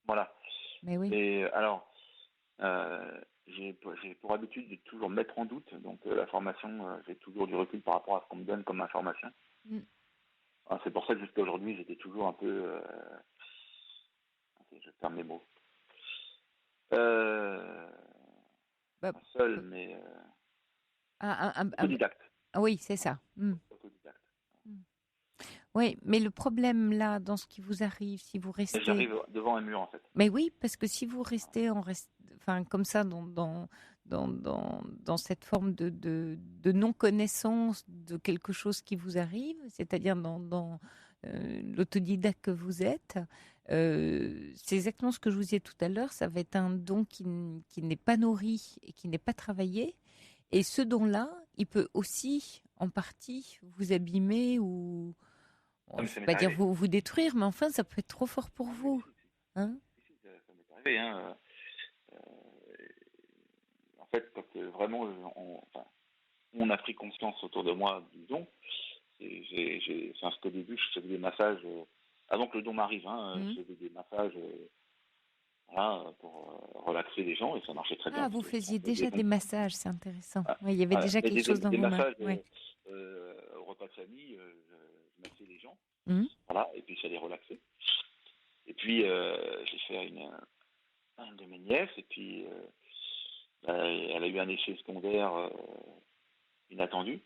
Voilà.
Mais oui.
Et alors, j'ai pour habitude de toujours mettre en doute, donc la formation, j'ai toujours du recul par rapport à ce qu'on me donne comme information. Alors, c'est pour ça que jusqu'à aujourd'hui, j'étais toujours un peu... je ferme mes mots. Seul, mais... autodidacte.
Oui, c'est ça.
Autodidacte.
Oui, mais le problème là, dans ce qui vous arrive, si vous restez...
J'arrive devant un mur, en fait.
Mais oui, parce que si vous restez comme ça dans cette forme de non-connaissance de quelque chose qui vous arrive, c'est-à-dire dans l'autodidacte que vous êtes, c'est exactement ce que je vous disais tout à l'heure, ça va être un don qui n'est pas nourri et qui n'est pas travaillé. Et ce don-là, il peut aussi, en partie, vous abîmer ou... je ne vais pas dire vous détruire, mais enfin, ça peut être trop fort pour vous. Hein?
Ça m'est arrivé. En fait, quand vraiment on a pris conscience autour de moi du don, parce qu'au début, je faisais des massages, avant que le don m'arrive, je faisais des massages pour relaxer les gens et ça marchait très bien.
Ah, vous faisiez déjà des massages, c'est intéressant. Il y avait déjà quelque chose dans vos mains.
Au repas de famille, je massais les gens, et puis ça les relaxait. Et puis j'ai fait une de mes nièces et puis elle a eu un effet secondaire inattendu.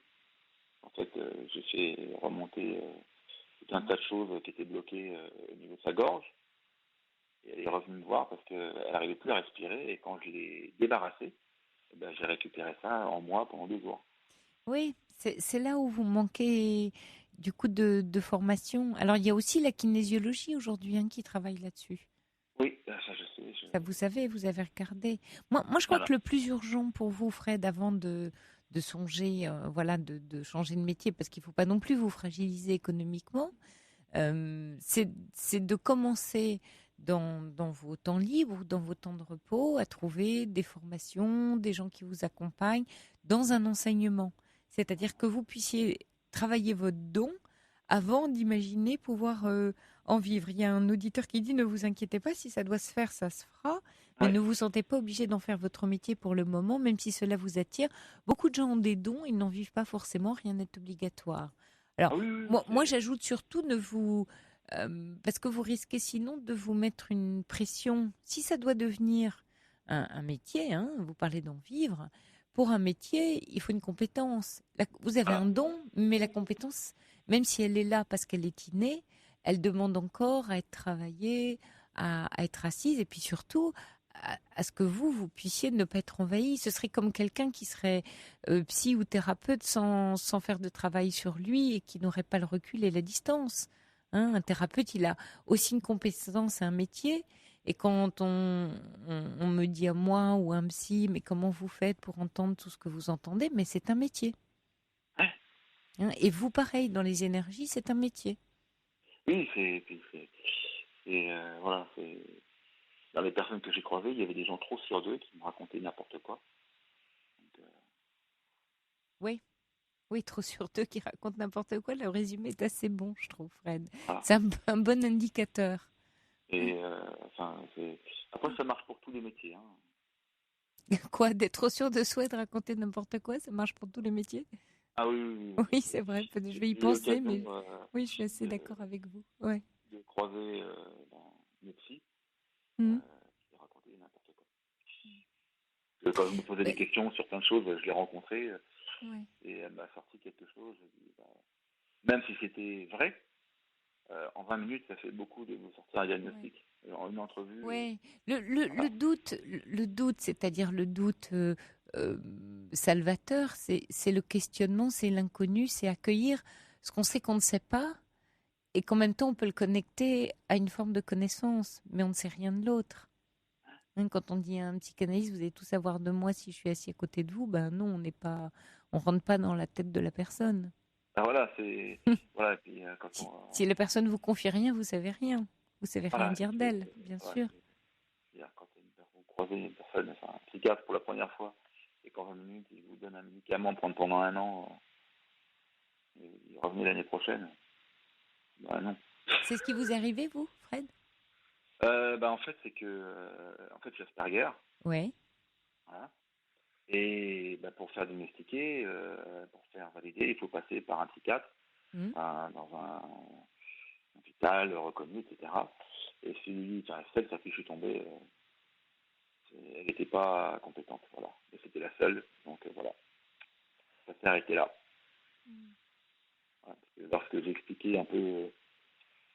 En fait, j'ai fait remonter tout un tas de choses qui étaient bloquées au niveau de sa gorge. Et elle est revenue me voir parce qu'elle n'arrivait plus à respirer. Et quand je l'ai débarrassée, j'ai récupéré ça en moi pendant 2 jours.
Oui, c'est là où vous manquez du coup de formation. Alors, il y a aussi la kinésiologie aujourd'hui qui travaille là-dessus.
Oui, ça je sais.
Ça, vous savez, vous avez regardé. Moi je crois que le plus urgent pour vous, Fred, avant de songer, de changer de métier, parce qu'il ne faut pas non plus vous fragiliser économiquement, c'est de commencer dans vos temps libres, dans vos temps de repos, à trouver des formations, des gens qui vous accompagnent dans un enseignement. C'est-à-dire que vous puissiez travailler votre don avant d'imaginer pouvoir en vivre. Il y a un auditeur qui dit ne vous inquiétez pas, si ça doit se faire, ça se fera, mais ne vous sentez pas obligé d'en faire votre métier pour le moment, même si cela vous attire. Beaucoup de gens ont des dons, ils n'en vivent pas forcément, rien n'est obligatoire. Alors, moi j'ajoute surtout ne vous... parce que vous risquez sinon de vous mettre une pression. Si ça doit devenir un métier, hein, vous parlez d'en vivre, pour un métier, il faut une compétence. Vous avez un don, mais la compétence, même si elle est là parce qu'elle est innée, elle demande encore à être travaillée, à être assise, et puis surtout à ce que vous puissiez ne pas être envahi. Ce serait comme quelqu'un qui serait psy ou thérapeute sans faire de travail sur lui et qui n'aurait pas le recul et la distance. Hein, un thérapeute, il a aussi une compétence, un métier. Et quand on me dit à moi ou à un psy, mais comment vous faites pour entendre tout ce que vous entendez? Mais c'est un métier. Hein, et vous, pareil, dans les énergies, c'est un métier.
Oui, voilà, dans les personnes que j'ai croisées, il y avait des gens trop sur d'eux qui me racontaient n'importe quoi. Donc,
Oui, trop sur d'eux qui racontent n'importe quoi. Le résumé est assez bon, je trouve, Fred.
Voilà.
C'est un bon indicateur.
Et après, ça marche pour tous les métiers. Hein.
Quoi, d'être trop sûr de soi et de raconter n'importe quoi, ça marche pour tous les métiers?
Ah oui.
Oui, c'est vrai, je vais y penser, mais oui, je suis assez d'accord avec vous. Ouais.
De croiser une psy qui racontait n'importe quoi. Quand je me posais des questions sur plein de choses, je l'ai rencontrée et elle m'a sorti quelque chose. Même si c'était vrai, en 20 minutes, ça fait beaucoup de vous sortir un diagnostic. En une entrevue.
Oui, le doute, c'est-à-dire le doute salvateur, c'est le questionnement, c'est l'inconnu, c'est accueillir ce qu'on sait qu'on ne sait pas et qu'en même temps on peut le connecter à une forme de connaissance, mais on ne sait rien de l'autre. Hein, quand on dit à un psychanalyste, vous allez tout savoir de moi si je suis assis à côté de vous, ben non, on rentre pas dans la tête de la personne.
Ben voilà, c'est voilà. Et puis,
si la personne vous confie rien, vous savez rien. Vous savez rien dire d'elle, bien sûr.
Quand vous croisez une personne, un psychiatre pour la première fois, et qu'en 20 minutes, il vous donne un médicament à prendre pendant 1 an, et il revenait l'année prochaine, ben non.
C'est ce qui vous est arrivé, vous, Fred?
En fait, c'est que j'ai Asperger.
Oui.
Voilà. Et pour faire diagnostiquer, pour faire valider, il faut passer par un psychiatre, dans un hôpital reconnu, etc. Et celle sur qui je suis tombé, elle n'était pas compétente, voilà. Et c'était la seule, donc voilà. Ça s'est arrêté là. Voilà, parce que lorsque j'ai expliqué un peu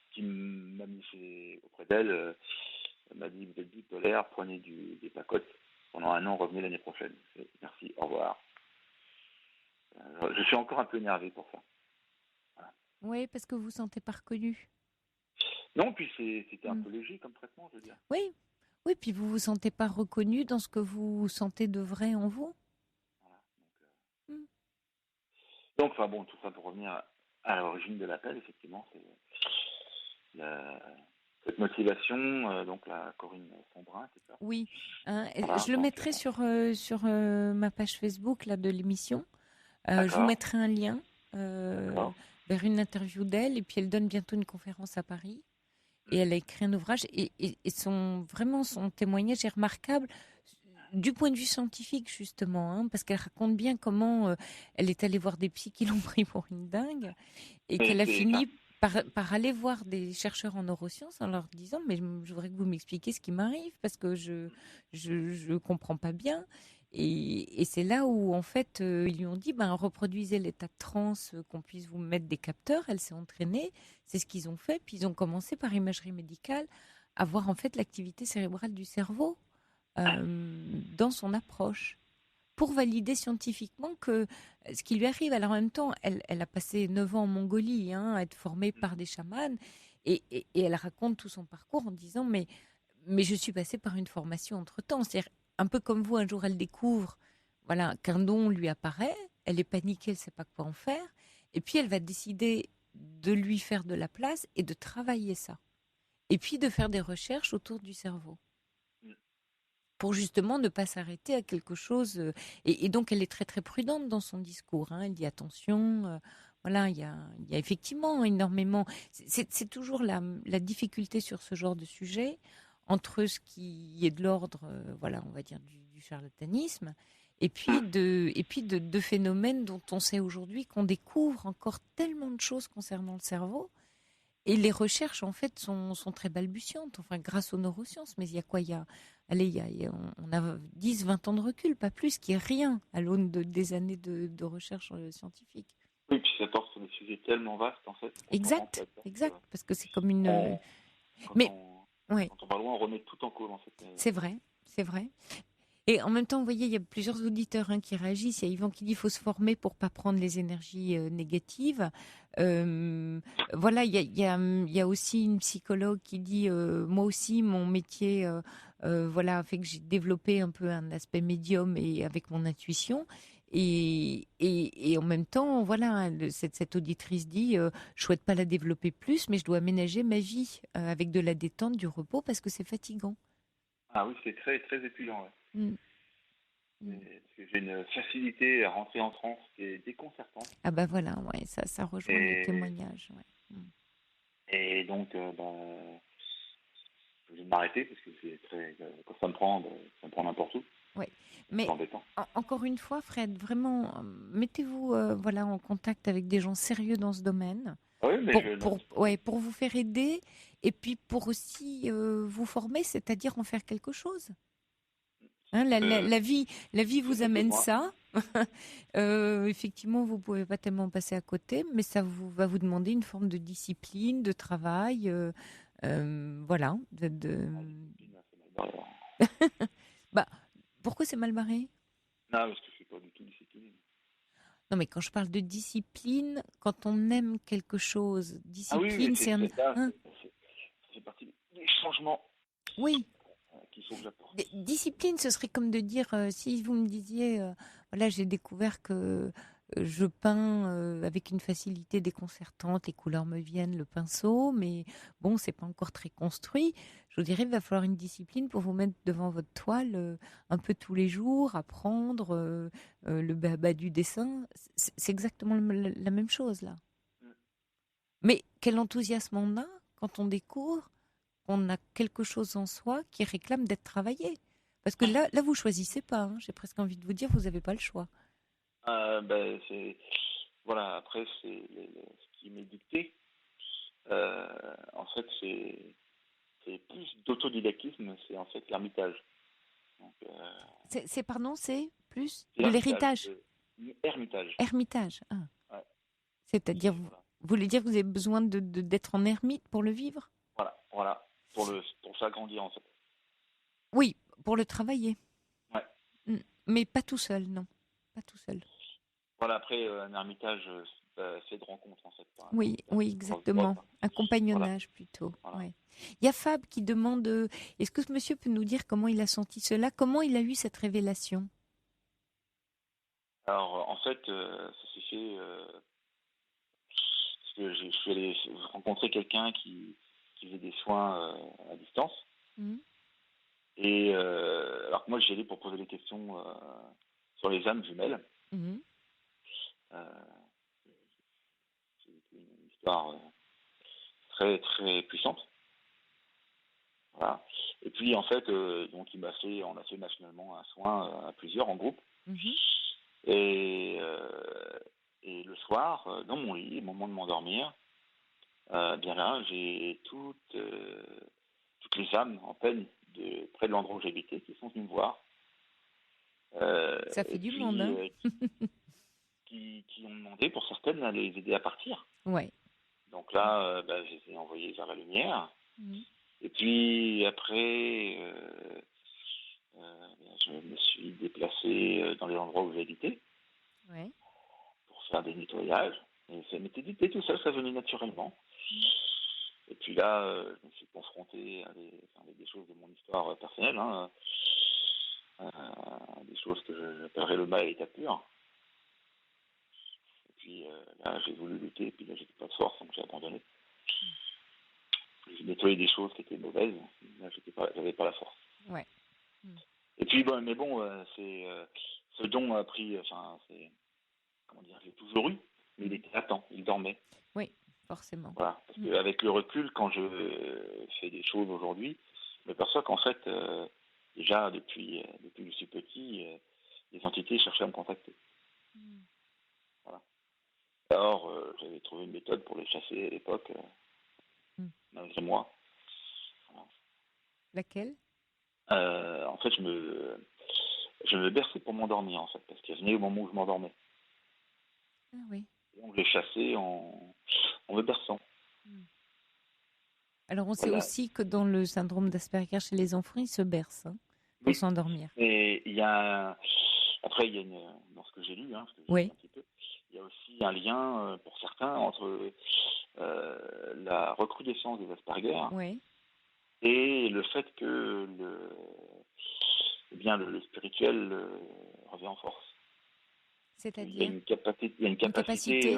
ce qui m'a mis auprès d'elle, elle m'a dit, vous êtes bipolaire, prenez des pacotes pendant 1 an, revenez l'année prochaine. Merci, au revoir. Je suis encore un peu énervé pour ça. Voilà.
Oui, parce que vous ne vous sentez pas reconnu.
Non, puis c'était un peu léger comme traitement, je veux dire.
Oui, puis vous ne vous sentez pas reconnu dans ce que vous sentez de vrai en vous.
Voilà, donc, tout ça pour revenir à l'origine de l'appel, effectivement, c'est cette motivation, donc la Corinne Sombrin, c'est ça?
Oui, je le mettrai sur ma page Facebook là, de l'émission. Je vous mettrai un lien vers une interview d'elle, et puis elle donne bientôt une conférence à Paris. Et elle a écrit un ouvrage, et son témoignage est remarquable du point de vue scientifique, justement, hein, parce qu'elle raconte bien comment elle est allée voir des psys qui l'ont pris pour une dingue, et qu'elle a fini par aller voir des chercheurs en neurosciences en leur disant « mais je voudrais que vous m'expliquiez ce qui m'arrive, parce que je comprends pas bien ». Et c'est là où, en fait, ils lui ont dit reproduisez l'état de transe, qu'on puisse vous mettre des capteurs. Elle s'est entraînée, c'est ce qu'ils ont fait. Puis ils ont commencé par imagerie médicale à voir en fait l'activité cérébrale du cerveau dans son approche, pour valider scientifiquement que ce qui lui arrive. Alors en même temps, elle a passé 9 ans en Mongolie, à être formée par des chamans, et elle raconte tout son parcours en disant mais je suis passée par une formation entre-temps. C'est-à-dire, un peu comme vous, un jour elle découvre qu'un don lui apparaît, elle est paniquée, elle ne sait pas quoi en faire, et puis elle va décider de lui faire de la place et de travailler ça. Et puis de faire des recherches autour du cerveau. pour justement ne pas s'arrêter à quelque chose. Et donc, elle est très, très prudente dans son discours. Hein. Elle dit attention. Voilà, il y a effectivement énormément. C'est toujours la difficulté sur ce genre de sujet entre ce qui est de l'ordre, voilà, on va dire du charlatanisme, et puis de phénomènes dont on sait aujourd'hui qu'on découvre encore tellement de choses concernant le cerveau. Et les recherches, en fait, sont très balbutiantes, enfin, grâce aux neurosciences. Mais il y a quoi? On a 10, 20 ans de recul, pas plus, qui est rien à l'aune des années de recherche scientifique.
Oui, puis ça porte sur des sujets tellement vastes, en fait.
Exact, parce que c'est comme une...
Quand on va loin, on remet tout en cause, en fait.
C'est vrai. Et en même temps, vous voyez, il y a plusieurs auditeurs qui réagissent. Il y a Yvan qui dit qu'il faut se former pour pas prendre les énergies négatives. Voilà, il y a aussi une psychologue qui dit moi aussi, mon métier voilà, fait que j'ai développé un peu un aspect médium et avec mon intuition. Et en même temps, voilà, cette auditrice dit je souhaite pas la développer plus, mais je dois aménager ma vie avec de la détente, du repos, parce que c'est fatigant.
Ah oui, c'est très, très épuisant. Ouais.
Mm.
Parce que j'ai une facilité à rentrer en transe qui est déconcertante.
Ah bah voilà, ouais, ça rejoint le témoignage. Ouais.
Et donc, je vais m'arrêter parce que c'est très, quand ça me prend n'importe où.
Oui, mais encore une fois, Fred, vraiment, mettez-vous voilà, en contact avec des gens sérieux dans ce domaine.
Oui, mais
pour vous faire aider et puis pour aussi vous former, c'est-à-dire en faire quelque chose. Hein, la vie vous amène ça. Effectivement, vous pouvez pas tellement passer à côté, mais ça va vous demander une forme de discipline, de travail, voilà. Bah, pourquoi c'est mal barré?
Non, parce que je suis pas du tout discipliné.
Non, mais quand je parle de discipline, quand on aime quelque chose, discipline, c'est un...
C'est partie des changements.
Oui.
Qu'il faut que j'apporte.
Discipline, ce serait comme de dire, si vous me disiez, voilà, j'ai découvert que je peins avec une facilité déconcertante, les couleurs me viennent, le pinceau, mais bon, c'est pas encore très construit. Je vous dirais, il va falloir une discipline pour vous mettre devant votre toile un peu tous les jours, apprendre le baba du dessin. C'est exactement la même chose là. Mais quel enthousiasme on a quand on découvre qu'on a quelque chose en soi qui réclame d'être travaillé. Parce que là vous choisissez pas. Hein. J'ai presque envie de vous dire, vous n'avez pas le choix.
Voilà. Après, c'est ce qui m'est dicté. En fait, c'est plus d'autodidactisme. C'est en fait l'ermitage.
C'est plus de l'héritage.
Ermitage.
Ermitage. Ah.
Ouais.
C'est-à-dire, vous voulez dire que vous avez besoin d'être en ermite pour le vivre?
Voilà. Pour s'agrandir, en fait.
Oui, pour le travailler.
Ouais.
Mais pas tout seul, non. Pas tout seul.
Voilà, après, un ermitage, c'est de rencontre, en fait.
Oui, exactement. Un compagnonnage, plutôt. Voilà. Ouais. Il y a Fab qui demande, est-ce que ce monsieur peut nous dire comment il a senti cela? Comment il a eu cette révélation?
Alors, en fait, ça s'est fait... parce que je suis allé rencontrer quelqu'un qui faisait des soins à distance. Et alors que moi, j'y allais pour poser des questions sur les âmes jumelles. C'est une histoire très, très puissante. Voilà. Et puis, en fait, donc, on a fait machinalement un soin à plusieurs, en groupe. Et le soir, dans mon lit, au moment de m'endormir, bien là, j'ai toutes les âmes en peine près de l'endroit où j'habitais qui sont venues me voir.
Ça fait du monde, hein.
qui ont demandé, pour certaines, à les aider à partir.
Ouais.
Donc là, je les ai envoyés vers la lumière. Et puis après, je me suis déplacé dans les endroits où j'habitais pour faire des nettoyages. Et ça m'était dicté tout ça venait naturellement. Et puis là, je me suis confronté à des choses de mon histoire personnelle, hein, des choses que j'appellerais le mal à l'état pur. Et puis là, j'ai voulu lutter, et puis là, j'étais pas de force, donc j'ai abandonné. J'ai nettoyé des choses qui étaient mauvaises, là, j'avais pas la force.
Ouais.
Et puis, bon, mais bon, c'est ce don a pris, enfin, c'est, comment dire, je l'ai toujours eu, mais il était latent, il dormait.
Oui, forcément.
Voilà. Parce qu'avec le recul, quand je fais des choses aujourd'hui, je m'aperçois qu'en fait, déjà, depuis que je suis petit, les entités cherchaient à me contacter. Voilà. Alors, j'avais trouvé une méthode pour les chasser à l'époque, malgré moi. Voilà.
Laquelle?
En fait, je me berçais pour m'endormir, en fait, parce qu'elle venait au moment où je m'endormais.
Ah oui.
Donc, je les chassais en me berçant.
Alors, on sait
Voilà.
aussi que dans le syndrome d'Asperger chez les enfants, ils se bercent pour
Oui.
s'endormir.
Et il y a après, il y a dans ce que j'ai lu, parce que j'ai lu un petit peu, il y a aussi un lien, pour certains, entre la recrudescence des Asperger et le fait que le spirituel revient en force.
C'est-à-dire
Il y a une capacité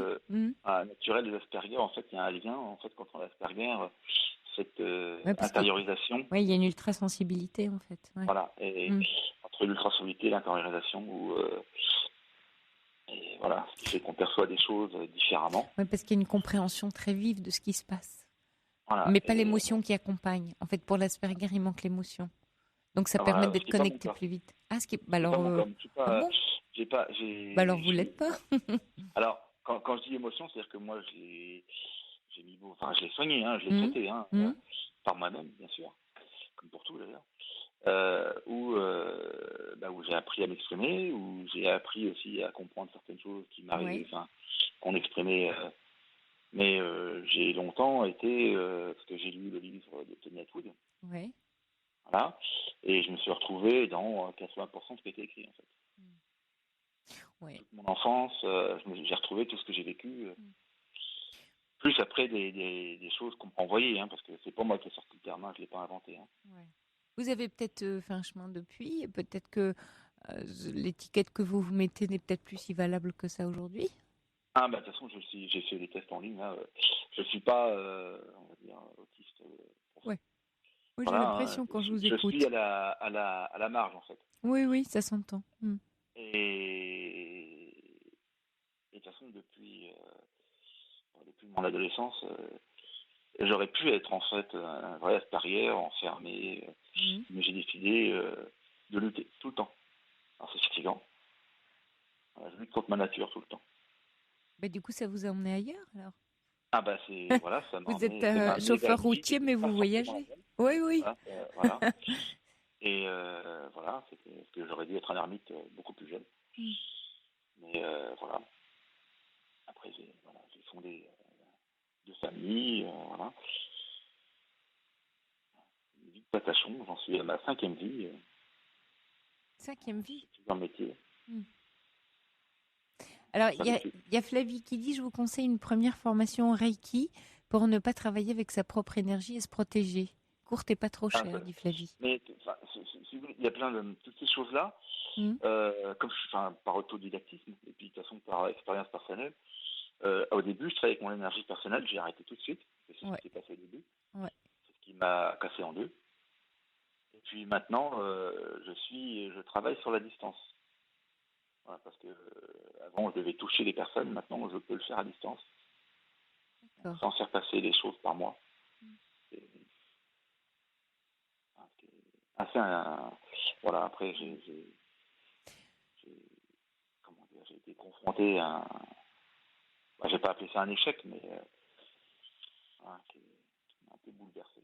naturelle des Asperger. En fait, il y a un lien quand on a Asperger, cette intériorisation.
Oui, il y a une ultrasensibilité en fait. Ouais.
Voilà, et entre l'ultrasensibilité et l'intériorisation, et voilà, ce qui fait qu'on perçoit des choses différemment.
Oui, parce qu'il y a une compréhension très vive de ce qui se passe.
Voilà,
mais pas l'émotion qui accompagne. En fait, pour l'Asperger, il manque l'émotion. Donc ça permet d'être connecté plus vite. Ah, ce qui est... Bah alors, alors vous l'êtes pas.
Alors, quand je dis émotion, c'est-à-dire que moi, je l'ai soigné, je l'ai traité, par moi-même, bien sûr, comme pour tout d'ailleurs. Où j'ai appris à m'exprimer, où j'ai appris aussi à comprendre certaines choses qui m'arrivaient, qu'on exprimait. Mais j'ai longtemps été, parce que j'ai lu le livre de Tony Attwood.
Oui.
Voilà. Et je me suis retrouvé dans 80% de ce qui était écrit, en fait.
Oui.
Toute mon enfance, j'ai retrouvé tout ce que j'ai vécu. Plus après des choses qu'on m'a envoyées, parce que c'est pas moi qui ai sorti le terme, je l'ai pas inventé.
Ouais. Vous avez peut-être fait un chemin depuis, et peut-être que l'étiquette que vous vous mettez n'est peut-être plus si valable que ça aujourd'hui.
Ah, de toute façon, j'ai fait des tests en ligne. Je suis pas, on va dire, autiste.
Ouais. Oui, j'ai l'impression quand je vous écoute.
Je suis à la marge, en fait.
Oui, ça s'entend.
Et de toute façon, depuis mon adolescence, j'aurais pu être, en fait, un vrai Asperger, enfermé. Mais j'ai décidé de lutter tout le temps. Alors, c'est fatigant. Je lutte contre ma nature tout le temps.
Du coup, ça vous a emmené ailleurs, alors?
Ah voilà, ça m'a
Vous êtes chauffeur routier, mais vous voyagez. Oui.
Voilà. Et voilà, parce que j'aurais dû être un ermite beaucoup plus jeune. Mais voilà. Après, j'ai fondé 2 familles, voilà. Une vie de patachon, j'en suis à ma 5e vie.
5e vie?
C'est un métier.
Alors, il y a Flavie qui dit « Je vous conseille une première formation en Reiki pour ne pas travailler avec sa propre énergie et se protéger. Courte et pas trop cher, dit Flavie. »
Mais il y a plein de toutes ces choses-là, comme je suis par autodidactisme, et puis de toute façon par expérience personnelle. Au début, je travaillais avec mon énergie personnelle, j'ai arrêté tout de suite. C'est ce qui s'est passé au début.
Ouais.
C'est ce qui m'a cassé en deux. Et puis maintenant, je travaille sur la distance. Voilà, parce que avant, je devais toucher les personnes. Maintenant, je peux le faire à distance. Sans faire passer les choses par moi. C'est assez voilà, après, j'ai été confronté à un... j'ai pas appelé ça un échec, mais qui m'a un peu bouleversé.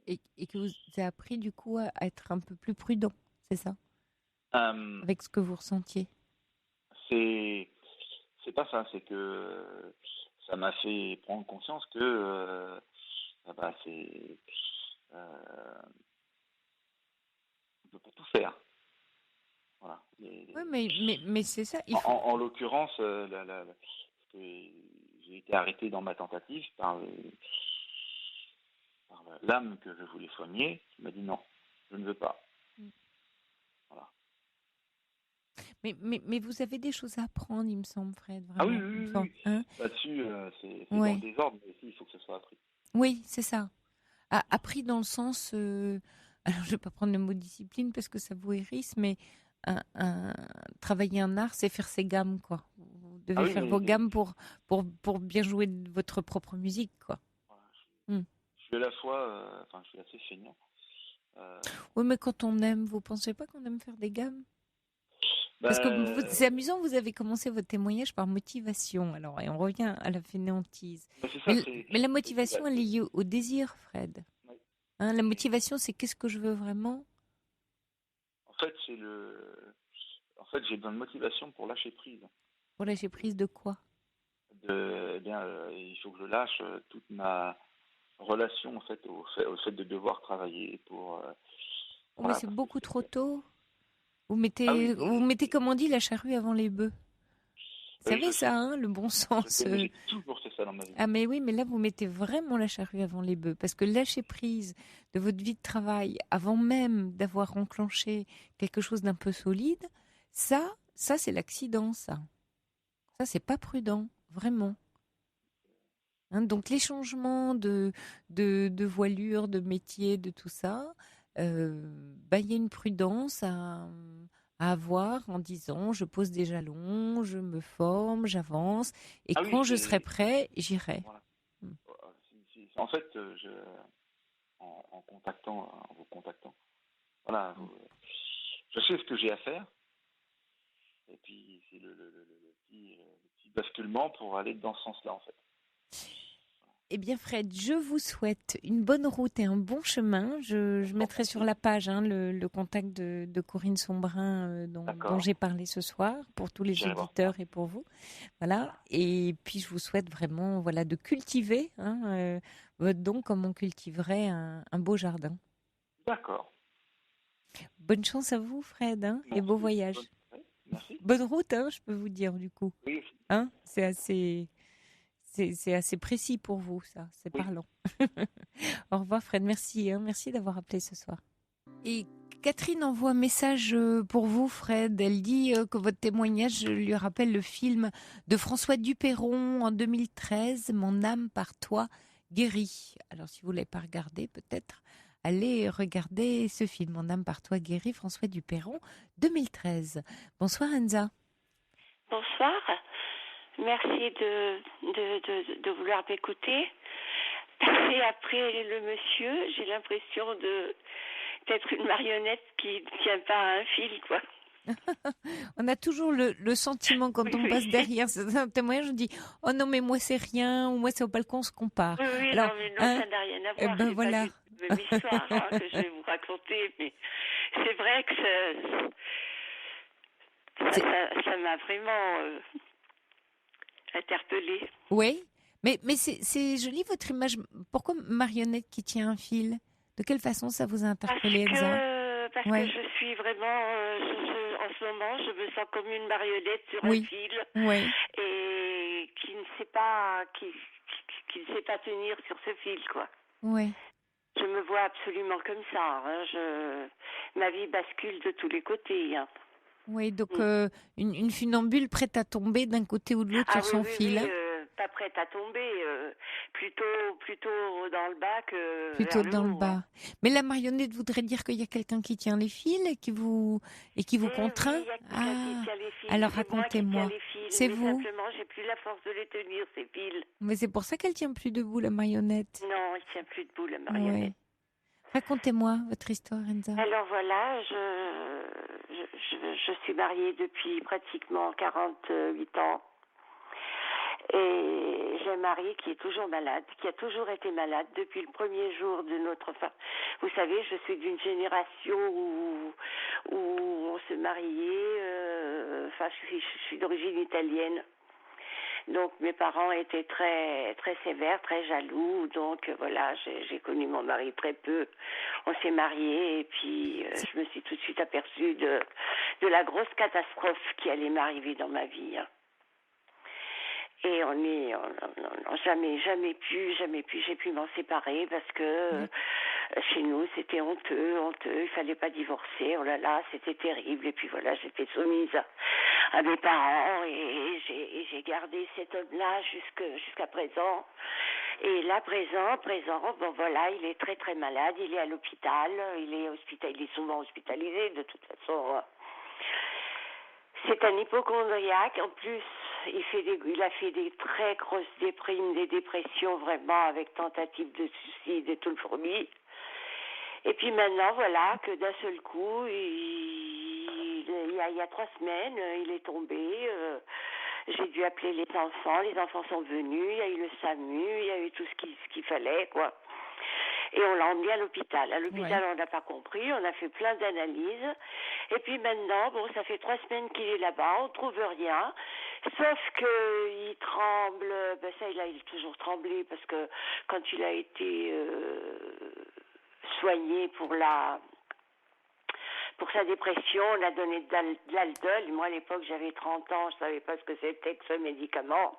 Et que vous avez appris, du coup, à être un peu plus prudent, c'est ça? Avec ce que vous ressentiez.
C'est pas ça, c'est que ça m'a fait prendre conscience que on peut pas tout faire. Voilà.
Oui, mais c'est ça.
En l'occurrence, j'ai été arrêté dans ma tentative par l'âme que je voulais soigner, qui m'a dit non, je ne veux pas. Voilà.
Mais vous avez des choses à apprendre, il me semble, Fred. Vraiment.
Ah oui. Là-dessus, c'est dans le désordre, mais il faut que ce soit appris.
Oui, c'est ça. Appris dans le sens alors je ne vais pas prendre le mot discipline parce que ça vous hérisse, mais travailler un art, c'est faire ses gammes, quoi. Vous devez faire vos gammes pour bien jouer de votre propre musique, quoi.
Voilà, je suis à la fois, je suis assez feignant.
Oui, mais quand on aime, vous pensez pas qu'on aime faire des gammes? Parce que c'est amusant, vous avez commencé votre témoignage par motivation, alors, et on revient à la fainéantise. Mais la motivation, elle est liée au désir, Fred.
Oui.
Hein, la motivation, c'est qu'est-ce que je veux vraiment?
En fait, j'ai besoin de motivation pour lâcher prise.
Pour lâcher prise de quoi?
Il faut que je lâche toute ma relation en fait au fait de devoir travailler pour.
Mais c'est beaucoup trop tôt. Vous mettez, comme on dit, la charrue avant les bœufs. Vous savez ça, hein, le bon sens.
J'ai toujours fait ça dans ma vie.
Ah mais oui, mais là vous mettez vraiment la charrue avant les bœufs, parce que lâcher prise de votre vie de travail avant même d'avoir enclenché quelque chose d'un peu solide, ça c'est l'accident, ça. Ça c'est pas prudent, vraiment. Hein, donc les changements de voilure, de métier, de tout ça, il y a une prudence à avoir en disant je pose des jalons, je me forme, j'avance, et quand je serai prêt, j'irai.
Voilà. En fait, en vous contactant, voilà, je sais ce que j'ai à faire, et puis c'est le petit basculement pour aller dans ce sens-là, en fait.
Eh bien, Fred, je vous souhaite une bonne route et un bon chemin. Je mettrai sur la page le contact de Corinne Sombrin dont j'ai parlé ce soir pour tous les auditeurs et pour vous. Voilà. Et puis, je vous souhaite vraiment de cultiver votre don comme on cultiverait un beau jardin.
D'accord.
Bonne chance à vous, Fred, et beau voyage.
Merci.
Bonne route, je peux vous dire, du coup.
Oui.
C'est assez précis pour vous, ça. C'est parlant. Au revoir, Fred. Merci. Merci d'avoir appelé ce soir. Et Catherine envoie un message pour vous, Fred. Elle dit que votre témoignage lui rappelle le film de François Dupeyron en 2013, Mon âme par toi guérie. Alors, si vous ne l'avez pas regardé, peut-être allez regarder ce film, Mon âme par toi guérie, François Dupeyron, 2013. Bonsoir, Enza.
Bonsoir. Merci de vouloir m'écouter. Passer après le monsieur, j'ai l'impression d'être une marionnette qui ne tient pas à un fil, quoi.
On a toujours le sentiment quand on passe derrière un témoignage, on dit « Oh non, mais moi c'est rien » ou « Moi c'est au balcon, on se compare ».
Oui, alors, non, mais non, ça n'a rien à voir. C'est
voilà.
pas une histoire que je vais vous raconter, mais c'est vrai que ça m'a vraiment interpellée.
Oui, mais c'est joli votre image. Pourquoi marionnette qui tient un fil? De quelle façon ça vous a interpellé, Elsa?
Parce que je suis vraiment, en ce moment, je me sens comme une marionnette sur un fil, et qui ne sait pas, qui ne sait pas tenir sur ce fil, quoi.
Oui.
Je me vois absolument comme ça. Ma vie bascule de tous les côtés.
Oui, donc une funambule prête à tomber d'un côté ou de l'autre sur son fil.
Oui, pas prête à tomber, plutôt dans le bas que
plutôt
vers
dans
le
le bas. Mais la marionnette voudrait dire qu'il y a quelqu'un qui tient les fils et qui vous contraint.
Oui, il y a quelqu'un qui tient les fils.
Alors racontez-moi. C'est vous.
Simplement, j'ai plus la force de les tenir, ces fils.
Mais c'est pour ça qu'elle tient plus debout, la marionnette.
Non, elle tient plus debout, la marionnette.
Ouais. Racontez-moi votre histoire, Enza.
Alors voilà, je suis mariée depuis pratiquement 48 ans. Et j'ai un mari qui est toujours malade, qui a toujours été malade depuis le premier jour de notre fin. Vous savez, je suis d'une génération où on se mariait, je suis d'origine italienne. Donc mes parents étaient très très sévères, très jaloux. Donc voilà, j'ai connu mon mari très peu. On s'est mariés et puis je me suis tout de suite aperçue de la grosse catastrophe qui allait m'arriver dans ma vie. Et on n'a jamais pu, j'ai pu m'en séparer parce que chez nous c'était honteux, il fallait pas divorcer, oh là là, c'était terrible. Et puis voilà, j'étais soumise à mes parents et j'ai gardé cet homme-là jusqu'à présent. Et là, présent, bon voilà, il est très très malade, il est à l'hôpital, il est souvent hospitalisé, de toute façon. C'est un hypochondriaque, en plus, il a fait des très grosses déprimes, des dépressions vraiment avec tentative de suicide et tout le fourmi. Et puis maintenant, voilà, que d'un seul coup, il y a 3 semaines, il est tombé. J'ai dû appeler les enfants sont venus, il y a eu le SAMU, il y a eu tout ce qu'il fallait, quoi. Et on l'a emmené à l'hôpital. À l'hôpital, on n'a pas compris, on a fait plein d'analyses. Et puis maintenant, bon, ça fait 3 semaines qu'il est là-bas, on ne trouve rien. Sauf qu'il tremble, ça, il a toujours tremblé, parce que quand il a été soigné pour sa dépression, on a donné de l'Aldol. Moi, à l'époque, j'avais 30 ans, je ne savais pas ce que c'était que ce médicament.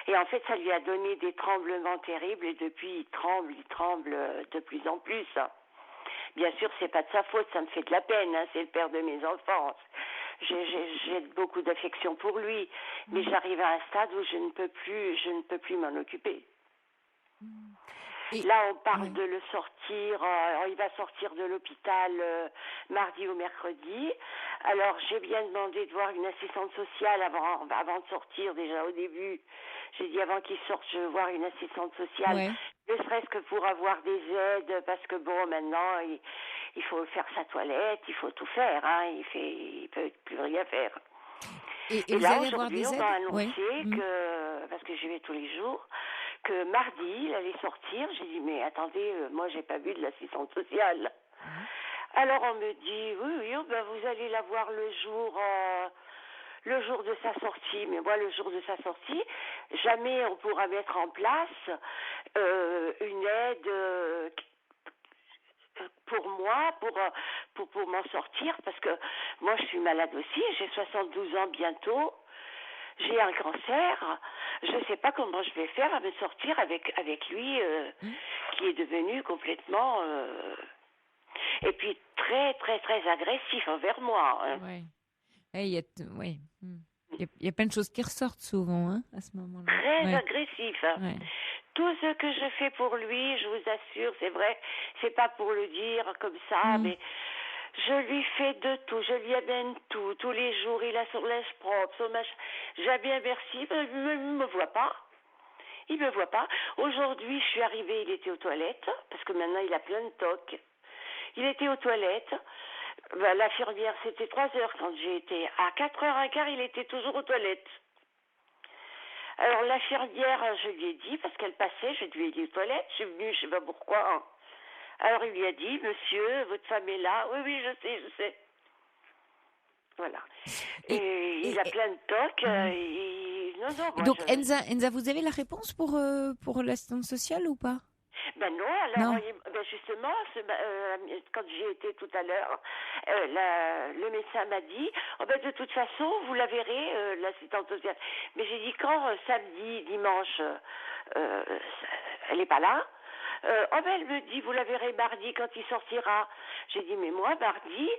Et en fait, ça lui a donné des tremblements terribles, et depuis, il tremble de plus en plus. Bien sûr, c'est pas de sa faute, ça me fait de la peine, hein, c'est le père de mes enfants. J'ai beaucoup d'affection pour lui, mais j'arrive à un stade où je ne peux plus m'en occuper. Là, on parle de le sortir. Il va sortir de l'hôpital mardi ou mercredi. Alors, j'ai bien demandé de voir une assistante sociale avant de sortir. Déjà au début, j'ai dit avant qu'il sorte, je veux voir une assistante sociale, ne serait-ce que pour avoir des aides, parce que bon, maintenant, il faut faire sa toilette, il faut tout faire. Hein, il peut plus rien faire. Et là, aujourd'hui, on m'a annoncé que, parce que j'y vais tous les jours, que mardi, il allait sortir. J'ai dit, mais attendez, moi, j'ai pas vu de l'assistante sociale. Alors, on me dit, oui, vous allez la voir le jour de sa sortie. Mais moi, le jour de sa sortie, jamais on pourra mettre en place une aide pour moi, pour m'en sortir, parce que moi, je suis malade aussi, j'ai 72 ans bientôt. J'ai un cancer, je ne sais pas comment je vais faire à me sortir avec lui, qui est devenu complètement... et puis très, très, très agressif envers moi. Hein.
Ouais. Il y a plein de choses qui ressortent souvent, hein, à ce moment-là.
Très agressif. Hein. Ouais. Tout ce que je fais pour lui, je vous assure, c'est vrai, c'est pas pour le dire comme ça, mais... Je lui fais de tout, je lui amène tout, tous les jours, il a son linge propre, son machin. J'ai bien merci, il me voit pas. Il me voit pas. Aujourd'hui, je suis arrivée, il était aux toilettes, parce que maintenant il a plein de tocs. Il était aux toilettes. L'infirmière, c'était 3 heures quand j'ai été. À 4h15, il était toujours aux toilettes. Alors l'infirmière, je lui ai dit, parce qu'elle passait, je lui ai dit aux toilettes, je suis venue, je sais pas pourquoi. Hein. Alors, il lui a dit, monsieur, votre femme est là. Oui, je sais. Voilà. Et il a plein de tocs.
Donc, Enza, vous avez la réponse pour l'assistante sociale ou pas?
Ben non, alors, justement, quand j'y étais tout à l'heure, le médecin m'a dit, de toute façon, vous la verrez, l'assistante sociale. Mais j'ai dit, quand samedi, dimanche, elle n'est pas là, elle me dit, vous la verrez mardi quand il sortira. J'ai dit, mais moi, mardi,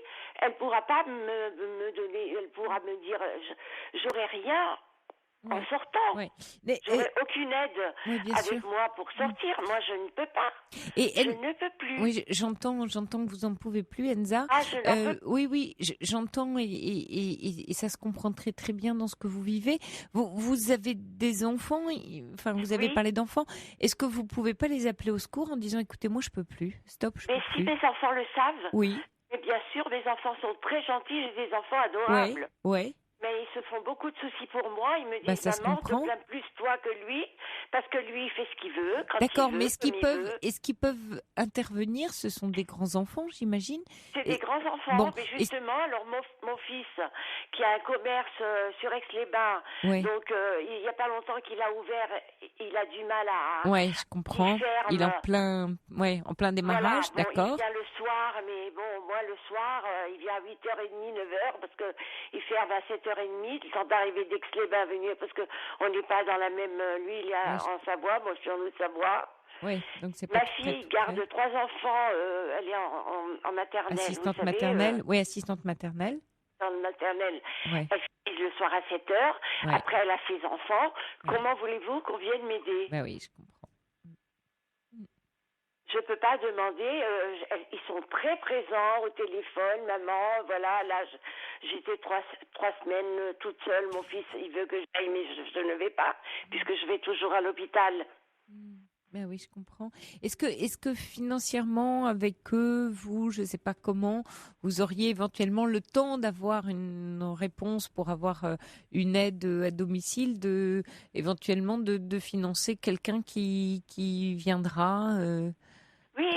elle pourra pas me donner, elle pourra me dire, j'aurai rien en sortant. J'aurai aucune aide avec moi pour sortir. Moi, je ne peux pas. Je ne peux plus.
Oui, j'entends que vous en pouvez plus, Enza.
Ah, je n'en peux plus.
Oui, j'entends et ça se comprend très très bien dans ce que vous vivez. Vous avez des enfants, enfin vous avez parlé d'enfants. Est-ce que vous pouvez pas les appeler au secours en disant, écoutez, moi je peux plus, stop, je peux plus.
Mais si mes enfants le savent.
Oui.
Mais bien sûr, mes enfants sont très gentils, j'ai des enfants adorables.
Oui.
Mais ils se font beaucoup de soucis pour moi. Ils me disent, maman, te plains plus toi que lui, parce que lui, il fait ce qu'il veut.
D'accord, mais est-ce qu'ils peuvent intervenir? Ce sont des grands-enfants, j'imagine?
C'est des grands-enfants, mais justement, alors mon fils, qui a un commerce sur Aix-les-Bains, donc il n'y a pas longtemps qu'il a ouvert, il a du mal à...
Oui, je comprends. Il est en plein démarrage, d'accord.
Il vient le soir, mais bon, moi, le soir, il vient à 8h30, 9h, parce qu'il ferme à 7h30, le temps d'arriver d'Aix-les-Bains venir, parce qu'on n'est pas dans la même... Lui, il est en Savoie, moi je suis en Haute-Savoie.
Oui, donc c'est pas
Ma fille garde 3 enfants, elle est en maternelle.
Assistante maternelle, assistante maternelle.
Dans le maternelle, elle finit le soir à 7h, après elle a ses enfants. Comment voulez-vous qu'on vienne m'aider?
Ben oui, je comprends.
Je peux pas demander. Ils sont très présents au téléphone, maman. Voilà, là, j'étais trois semaines toute seule. Mon fils, il veut que j'aille, mais je ne vais pas, puisque je vais toujours à l'hôpital.
Ben oui, je comprends. Est-ce que financièrement, avec eux, vous, je ne sais pas comment, vous auriez éventuellement le temps d'avoir une réponse pour avoir une aide à domicile, éventuellement de financer quelqu'un qui viendra
Oui,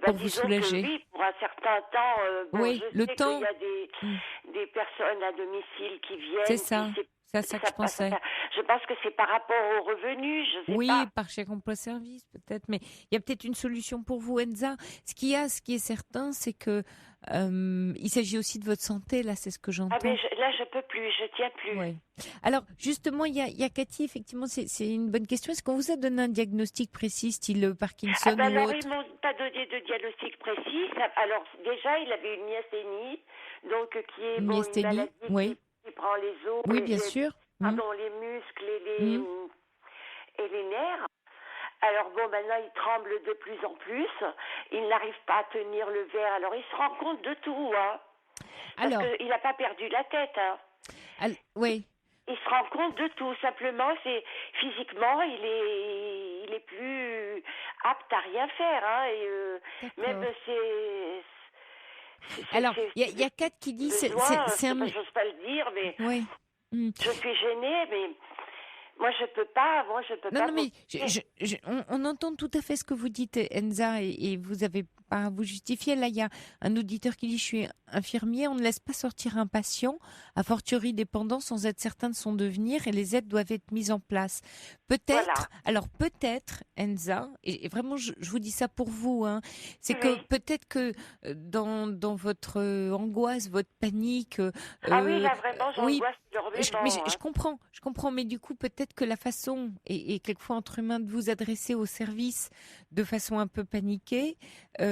pour vous
disons
soulager.
que oui, pour un certain temps.
Oui,
je
le
sais
temps.
qu'il y a des personnes à domicile qui viennent.
C'est ça.
puis
C'est à ça que je pensais.
Je pense que c'est par rapport aux revenus, je sais
Oui,
pas.
par chèque emploi-service peut-être, mais il y a peut-être une solution pour vous, Enza. Ce qui est certain, c'est que il s'agit aussi de votre santé. Là, c'est ce que j'entends.
Ah mais là, je peux plus, je tiens plus.
Ouais. Alors justement, il y a Cathy. Effectivement, c'est une bonne question. Est-ce qu'on vous a donné un diagnostic précis, style Parkinson ou
alors,
autre?
ils m'ont pas donné de diagnostic précis. Alors déjà, il avait une myasthénie, donc qui est
Une
une
myasthénie,
maladie
oui.
qui prend les os,
Oui, bien sûr.
les muscles et les nerfs. Alors bon, maintenant il tremble de plus en plus. Il n'arrive pas à tenir le verre. Alors il se rend compte de tout, hein. Parce qu'il n'a pas perdu la tête, hein.
Oui.
Il se rend compte de tout. Simplement, c'est physiquement, il est plus apte à rien faire, hein. Et même
alors, il y a Kat qui dit c'est un.
J'ose pas le dire, mais
oui.
Je suis gênée, mais moi je peux pas.
Non, mais on entend tout à fait ce que vous dites, Enza, et vous avez pas à vous justifier. Là, il y a un auditeur qui dit: je suis infirmier, on ne laisse pas sortir un patient, a fortiori dépendant, sans être certain de son devenir, et les aides doivent être mises en place. Peut-être, alors peut-être, Enza, et vraiment, je vous dis ça pour vous, hein, c'est que peut-être que dans votre angoisse, votre panique.
oui, là vraiment, j'angoisse
mais je comprends, mais du coup, peut-être que la façon, et quelquefois entre humains, de vous adresser au service de façon un peu paniquée, n'a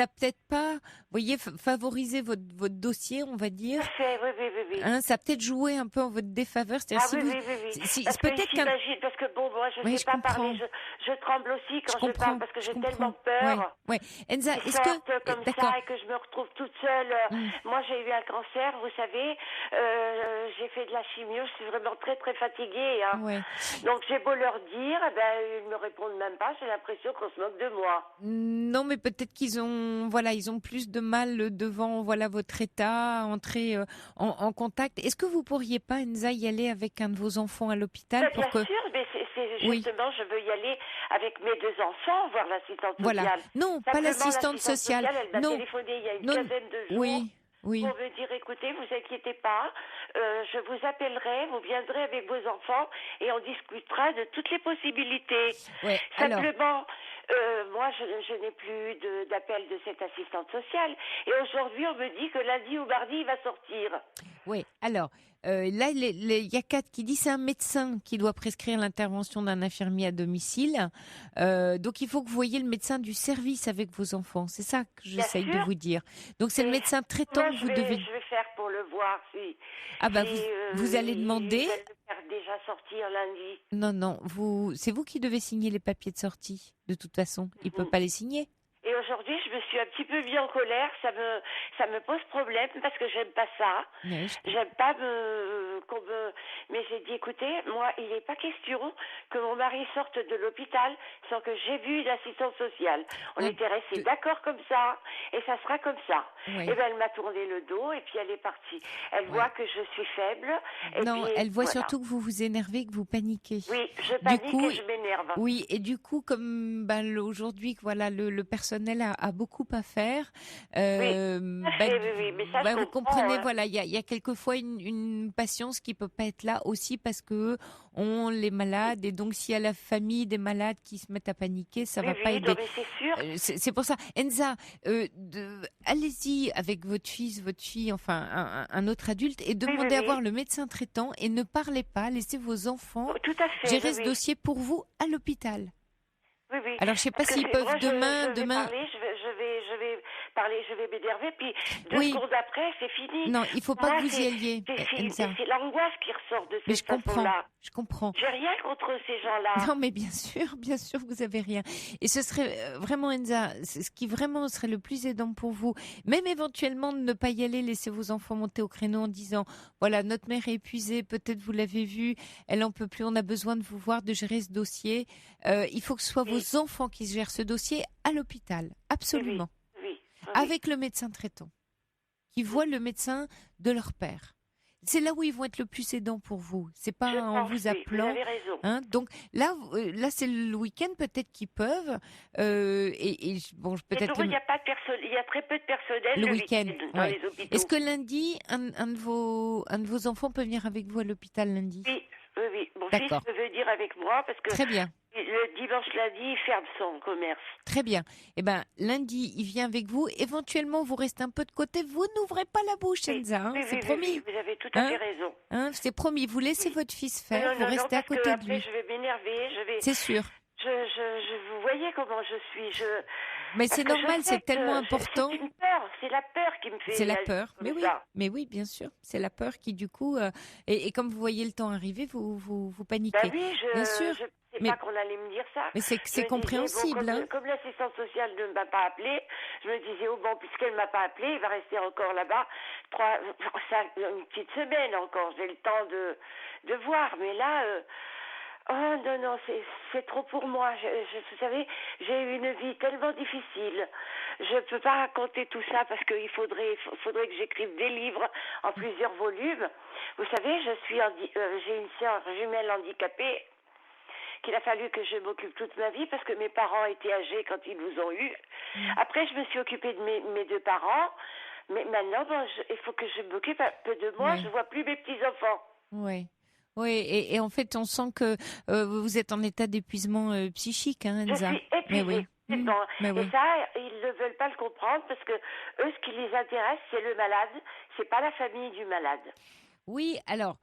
peut-être pas, vous voyez, favoriser votre dossier, on va dire.
Oui.
Hein, ça a peut-être joué un peu en votre défaveur.
Oui. Parce que bon, moi je ne sais pas parler, je tremble aussi quand je parle parce que j'ai tellement peur.
Oui. Enza, est-ce que
comme ça et que je me retrouve toute seule. Moi j'ai eu un cancer, vous savez, j'ai fait de la chimio, je suis vraiment très très fatiguée. Hein.
Ouais.
Donc j'ai beau leur dire, ils me répondent même pas. J'ai l'impression qu'on se moque de moi.
Non, mais peut-être qu'ils ont plus de mal devant votre état à entrer en contact. Est-ce que vous pourriez pas, Enza, y aller avec un de vos enfants à l'hôpital
Bien sûr, mais c'est justement, je veux y aller avec mes deux enfants, voir l'assistante sociale.
Non, pas l'assistante sociale.
Elle m'a téléphoné il y a une quinzaine de jours.
Oui.
Pour me dire, écoutez, vous inquiétez pas, je vous appellerai, vous viendrez avec vos enfants et on discutera de toutes les possibilités.
Ouais,
Simplement, moi, je n'ai plus d'appel de cette assistante sociale. Et aujourd'hui, on me dit que lundi ou mardi, il va sortir.
Oui, alors, là, il y a Kat qui dit c'est un médecin qui doit prescrire l'intervention d'un infirmier à domicile. Donc, il faut que vous voyez le médecin du service avec vos enfants. C'est ça que j'essaye de vous dire. Donc, c'est le médecin traitant que vous devez...
Je vais faire pour le voir.
Vous allez demander...
Il va le faire déjà sortir lundi.
Non, c'est vous qui devez signer les papiers de sortie. De toute façon, il ne peut pas les signer.
Et aujourd'hui, je me suis un petit peu mis en colère. Ça me pose problème parce que j'aime pas ça.
Oui,
j'aime pas Mais j'ai dit, écoutez, moi, il n'est pas question que mon mari sorte de l'hôpital sans que j'ai vu l'assistante sociale. On était restés d'accord comme ça et ça sera comme ça.
Oui.
Et elle m'a tourné le dos et puis elle est partie. Elle voit que je suis faible.
Elle voit surtout que vous vous énervez, que vous paniquez.
Oui, je panique et je m'énerve.
Oui, et du coup, comme aujourd'hui, le personnel a beaucoup à faire.
Oui, mais ça,
vous comprenez, il y a quelquefois une patience qui peut pas être là aussi parce que ont les malades et donc s'il y a la famille des malades qui se mettent à paniquer, ça va pas aider.
Non, mais c'est sûr.
C'est pour ça, Enza, allez-y avec votre fils, votre fille, enfin un autre adulte et demandez à voir le médecin traitant et ne parlez pas, laissez vos enfants gérer ce dossier pour vous à l'hôpital.
Oui.
Alors je sais pas s'ils peuvent demain.
Je vais parler, je vais m'énerver, puis 2
Oui.
secondes après, c'est fini.
Non, il faut pas
Moi,
que vous y
c'est-
alliez,
c'est
Elsa.
c'est l'angoisse qui ressort de
Mais
cette
je comprends,
façon-là.
je comprends.
J'ai rien contre ces gens-là.
Non, mais bien sûr, vous avez rien. Et ce serait vraiment, Enza, ce qui vraiment serait le plus aidant pour vous, même éventuellement de ne pas y aller, laisser vos enfants monter au créneau en disant, voilà, notre mère est épuisée, peut-être vous l'avez vu, elle en peut plus, on a besoin de vous voir, de gérer ce dossier. Il faut que ce soit vos enfants qui gèrent ce dossier à l'hôpital, absolument,
Oui.
avec le médecin traitant, qui voit le médecin de leur père. C'est là où ils vont être le plus aidants pour vous. C'est pas
Je
en
pense,
vous
oui,
appelant.
vous avez raison.
Hein, donc là, c'est le week-end peut-être qu'ils peuvent. Bon,
Mais
peut-être
pour eux, il y a pas de il y a très peu de personnel
le
le
week-end.
dans
Ouais.
les hôpitaux.
Est-ce que lundi, un de vos enfants peut venir avec vous à l'hôpital lundi?
Oui. Mon fils
D'accord.
peut venir avec moi parce que
Très bien.
le dimanche, lundi, il ferme son commerce.
Très bien. Eh ben, lundi, il vient avec vous. Éventuellement, vous restez un peu de côté. Vous n'ouvrez pas la bouche, Enza. Hein, c'est promis.
Vous avez tout à fait raison.
Hein, c'est promis. Vous laissez votre fils faire. Vous restez à
parce
côté
que
de
après,
lui.
je vais m'énerver.
C'est sûr.
Vous voyez comment je suis.
Mais c'est
parce que je
normal,
sais
c'est tellement
que
important.
C'est une peur. C'est la peur qui me fait.
C'est la
réagir
peur,
comme ça.
mais oui, bien sûr, c'est la peur qui du coup et comme vous voyez le temps arriver, vous paniquez.
Bah oui,
bien sûr.
Je sais
Mais-
pas qu'on allait me dire ça.
Mais c'est
Je me disais,
compréhensible.
bon,
hein.
comme l'assistante sociale ne m'a pas appelé, je me disais, oh bon, puisqu'elle m'a pas appelé, il va rester encore là-bas une petite semaine encore. J'ai le temps de voir. Mais là, oh non, c'est trop pour moi. Vous savez, j'ai eu une vie tellement difficile. Je ne peux pas raconter tout ça parce qu'il faudrait que j'écrive des livres en plusieurs volumes. Vous savez, j'ai une sœur jumelle handicapée qu'il a fallu que je m'occupe toute ma vie parce que mes parents étaient âgés quand ils nous ont eus. Après, je me suis occupée de mes 2 parents. Mais maintenant, il faut que je m'occupe un peu de moi.
Ouais.
Je vois plus mes petits-enfants.
Oui. Oui, et en fait, on sent que vous êtes en état d'épuisement psychique, hein,
Je
Enza.
suis
Mais
épuisée.
oui. Mais
Et
oui.
ça, ils ne veulent pas le comprendre parce que eux, ce qui les intéresse, c'est le malade. C'est pas la famille du malade.
Oui, alors,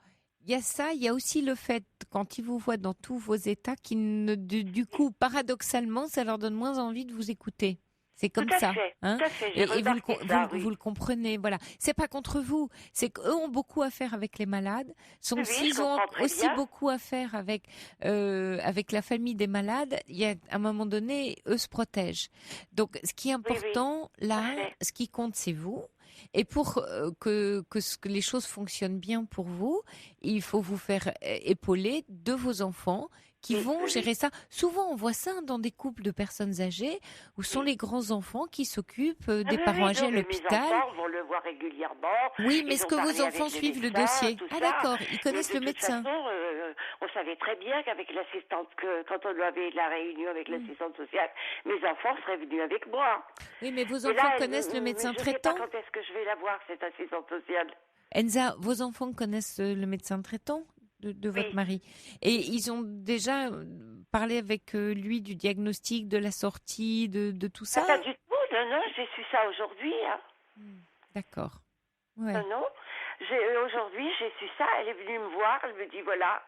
il y a ça, il y a aussi le fait, quand ils vous voient dans tous vos états, du coup, paradoxalement, ça leur donne moins envie de vous écouter. C'est comme
Tout à
ça.
fait,
Hein,
tout à fait. J'ai
et vous,
remarqué ça, oui.
vous le comprenez, voilà. C'est pas contre vous, c'est qu'eux ont beaucoup à faire avec les malades.
Oui,
S'ils
je
ont
comprends très
aussi
bien.
beaucoup à faire avec la famille des malades, il y a à un moment donné, eux se protègent. Donc, ce qui est important là,
parfait.
ce qui compte, c'est vous. Et pour que les choses fonctionnent bien pour vous, il faut vous faire épauler de vos enfants qui vont gérer ça. Souvent, on voit ça dans des couples de personnes âgées où sont les grands-enfants qui s'occupent des parents âgés à l'hôpital.
Mes enfants vont le voir régulièrement.
Oui, mais
Ils
est-ce
ont
que
parlé
vos
avec
enfants
le
suivent le
médecin,
dossier?
tout
Ah
ça.
d'accord, ils
Mais
connaissent
de
le
toute
médecin.
façon, on savait très bien qu'avec l'assistante, quand on avait la réunion avec l'assistante sociale, mes enfants seraient venus avec moi.
Oui, mais vos
Et
enfants
là,
connaissent le médecin
je sais
traitant?
pas quand est-ce que je vais la voir, cette assistante sociale.
Enza, vos enfants connaissent le médecin traitant de votre mari et ils ont déjà parlé avec lui du diagnostic, de la sortie, de tout ça?
Pas du tout, non, j'ai su ça aujourd'hui. Hein.
D'accord. Ouais.
Non. Aujourd'hui, j'ai su ça. Elle est venue me voir. Elle me dit voilà.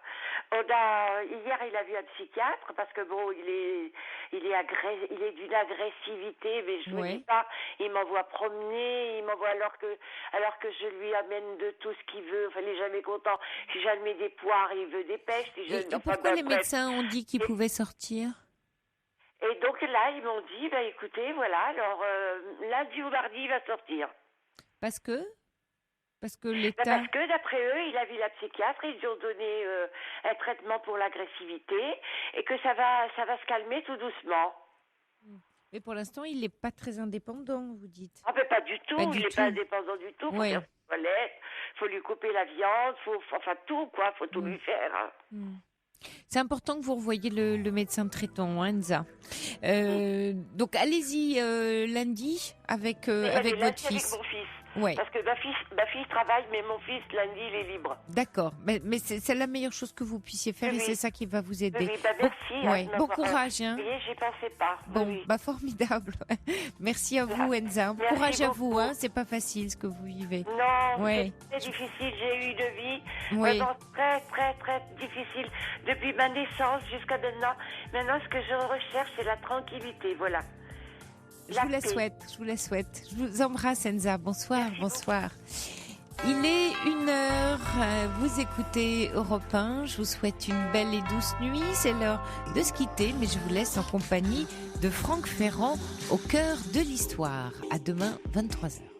Hier, il a vu un psychiatre parce que bon, il est d'une agressivité, mais je me dis pas. Il m'envoie promener, il m'envoie alors que je lui amène de tout ce qu'il veut. Enfin, il est jamais content. Si j'admets des poires, il veut des pêches. Si
Et pourquoi les médecins ont dit qu'ils pouvaient sortir?
Et donc là, ils m'ont dit écoutez, voilà. Alors lundi ou mardi, il va sortir.
Parce que l'État...
Parce que d'après eux, il a vu la psychiatre, ils lui ont donné un traitement pour l'agressivité et que ça va se calmer tout doucement.
Mais pour l'instant, il n'est pas très indépendant, vous dites.
Ah ben pas du tout, il n'est pas indépendant du tout. Faut faire ses toilettes, faut lui couper la viande, enfin tout quoi, faut tout lui faire. Hein.
C'est important que vous revoyiez le médecin traitant, hein, Enza. Donc allez-y lundi avec votre fils.
Avec mon fils.
Ouais.
Parce que ma fille travaille, mais mon fils, lundi, il est libre.
D'accord. Mais c'est la meilleure chose que vous puissiez faire et c'est ça qui va vous aider.
Oui, merci.
Bon courage. Hein.
Vous voyez, j'y pensais pas.
Bon, formidable. Merci à vous, Enza.
Merci
courage à
beaucoup.
vous. Hein. C'est pas facile ce que vous vivez.
Non, c'est très difficile. J'ai eu une vie vraiment très, très, très difficile. Depuis ma naissance jusqu'à maintenant. Maintenant, ce que je recherche, c'est la tranquillité. Voilà.
Je vous la souhaite. Je vous embrasse, Enza. Bonsoir. Il est 1h, vous écoutez Europe 1, je vous souhaite une belle et douce nuit, c'est l'heure de se quitter, mais je vous laisse en compagnie de Franck Ferrand au cœur de l'histoire. À demain, 23h.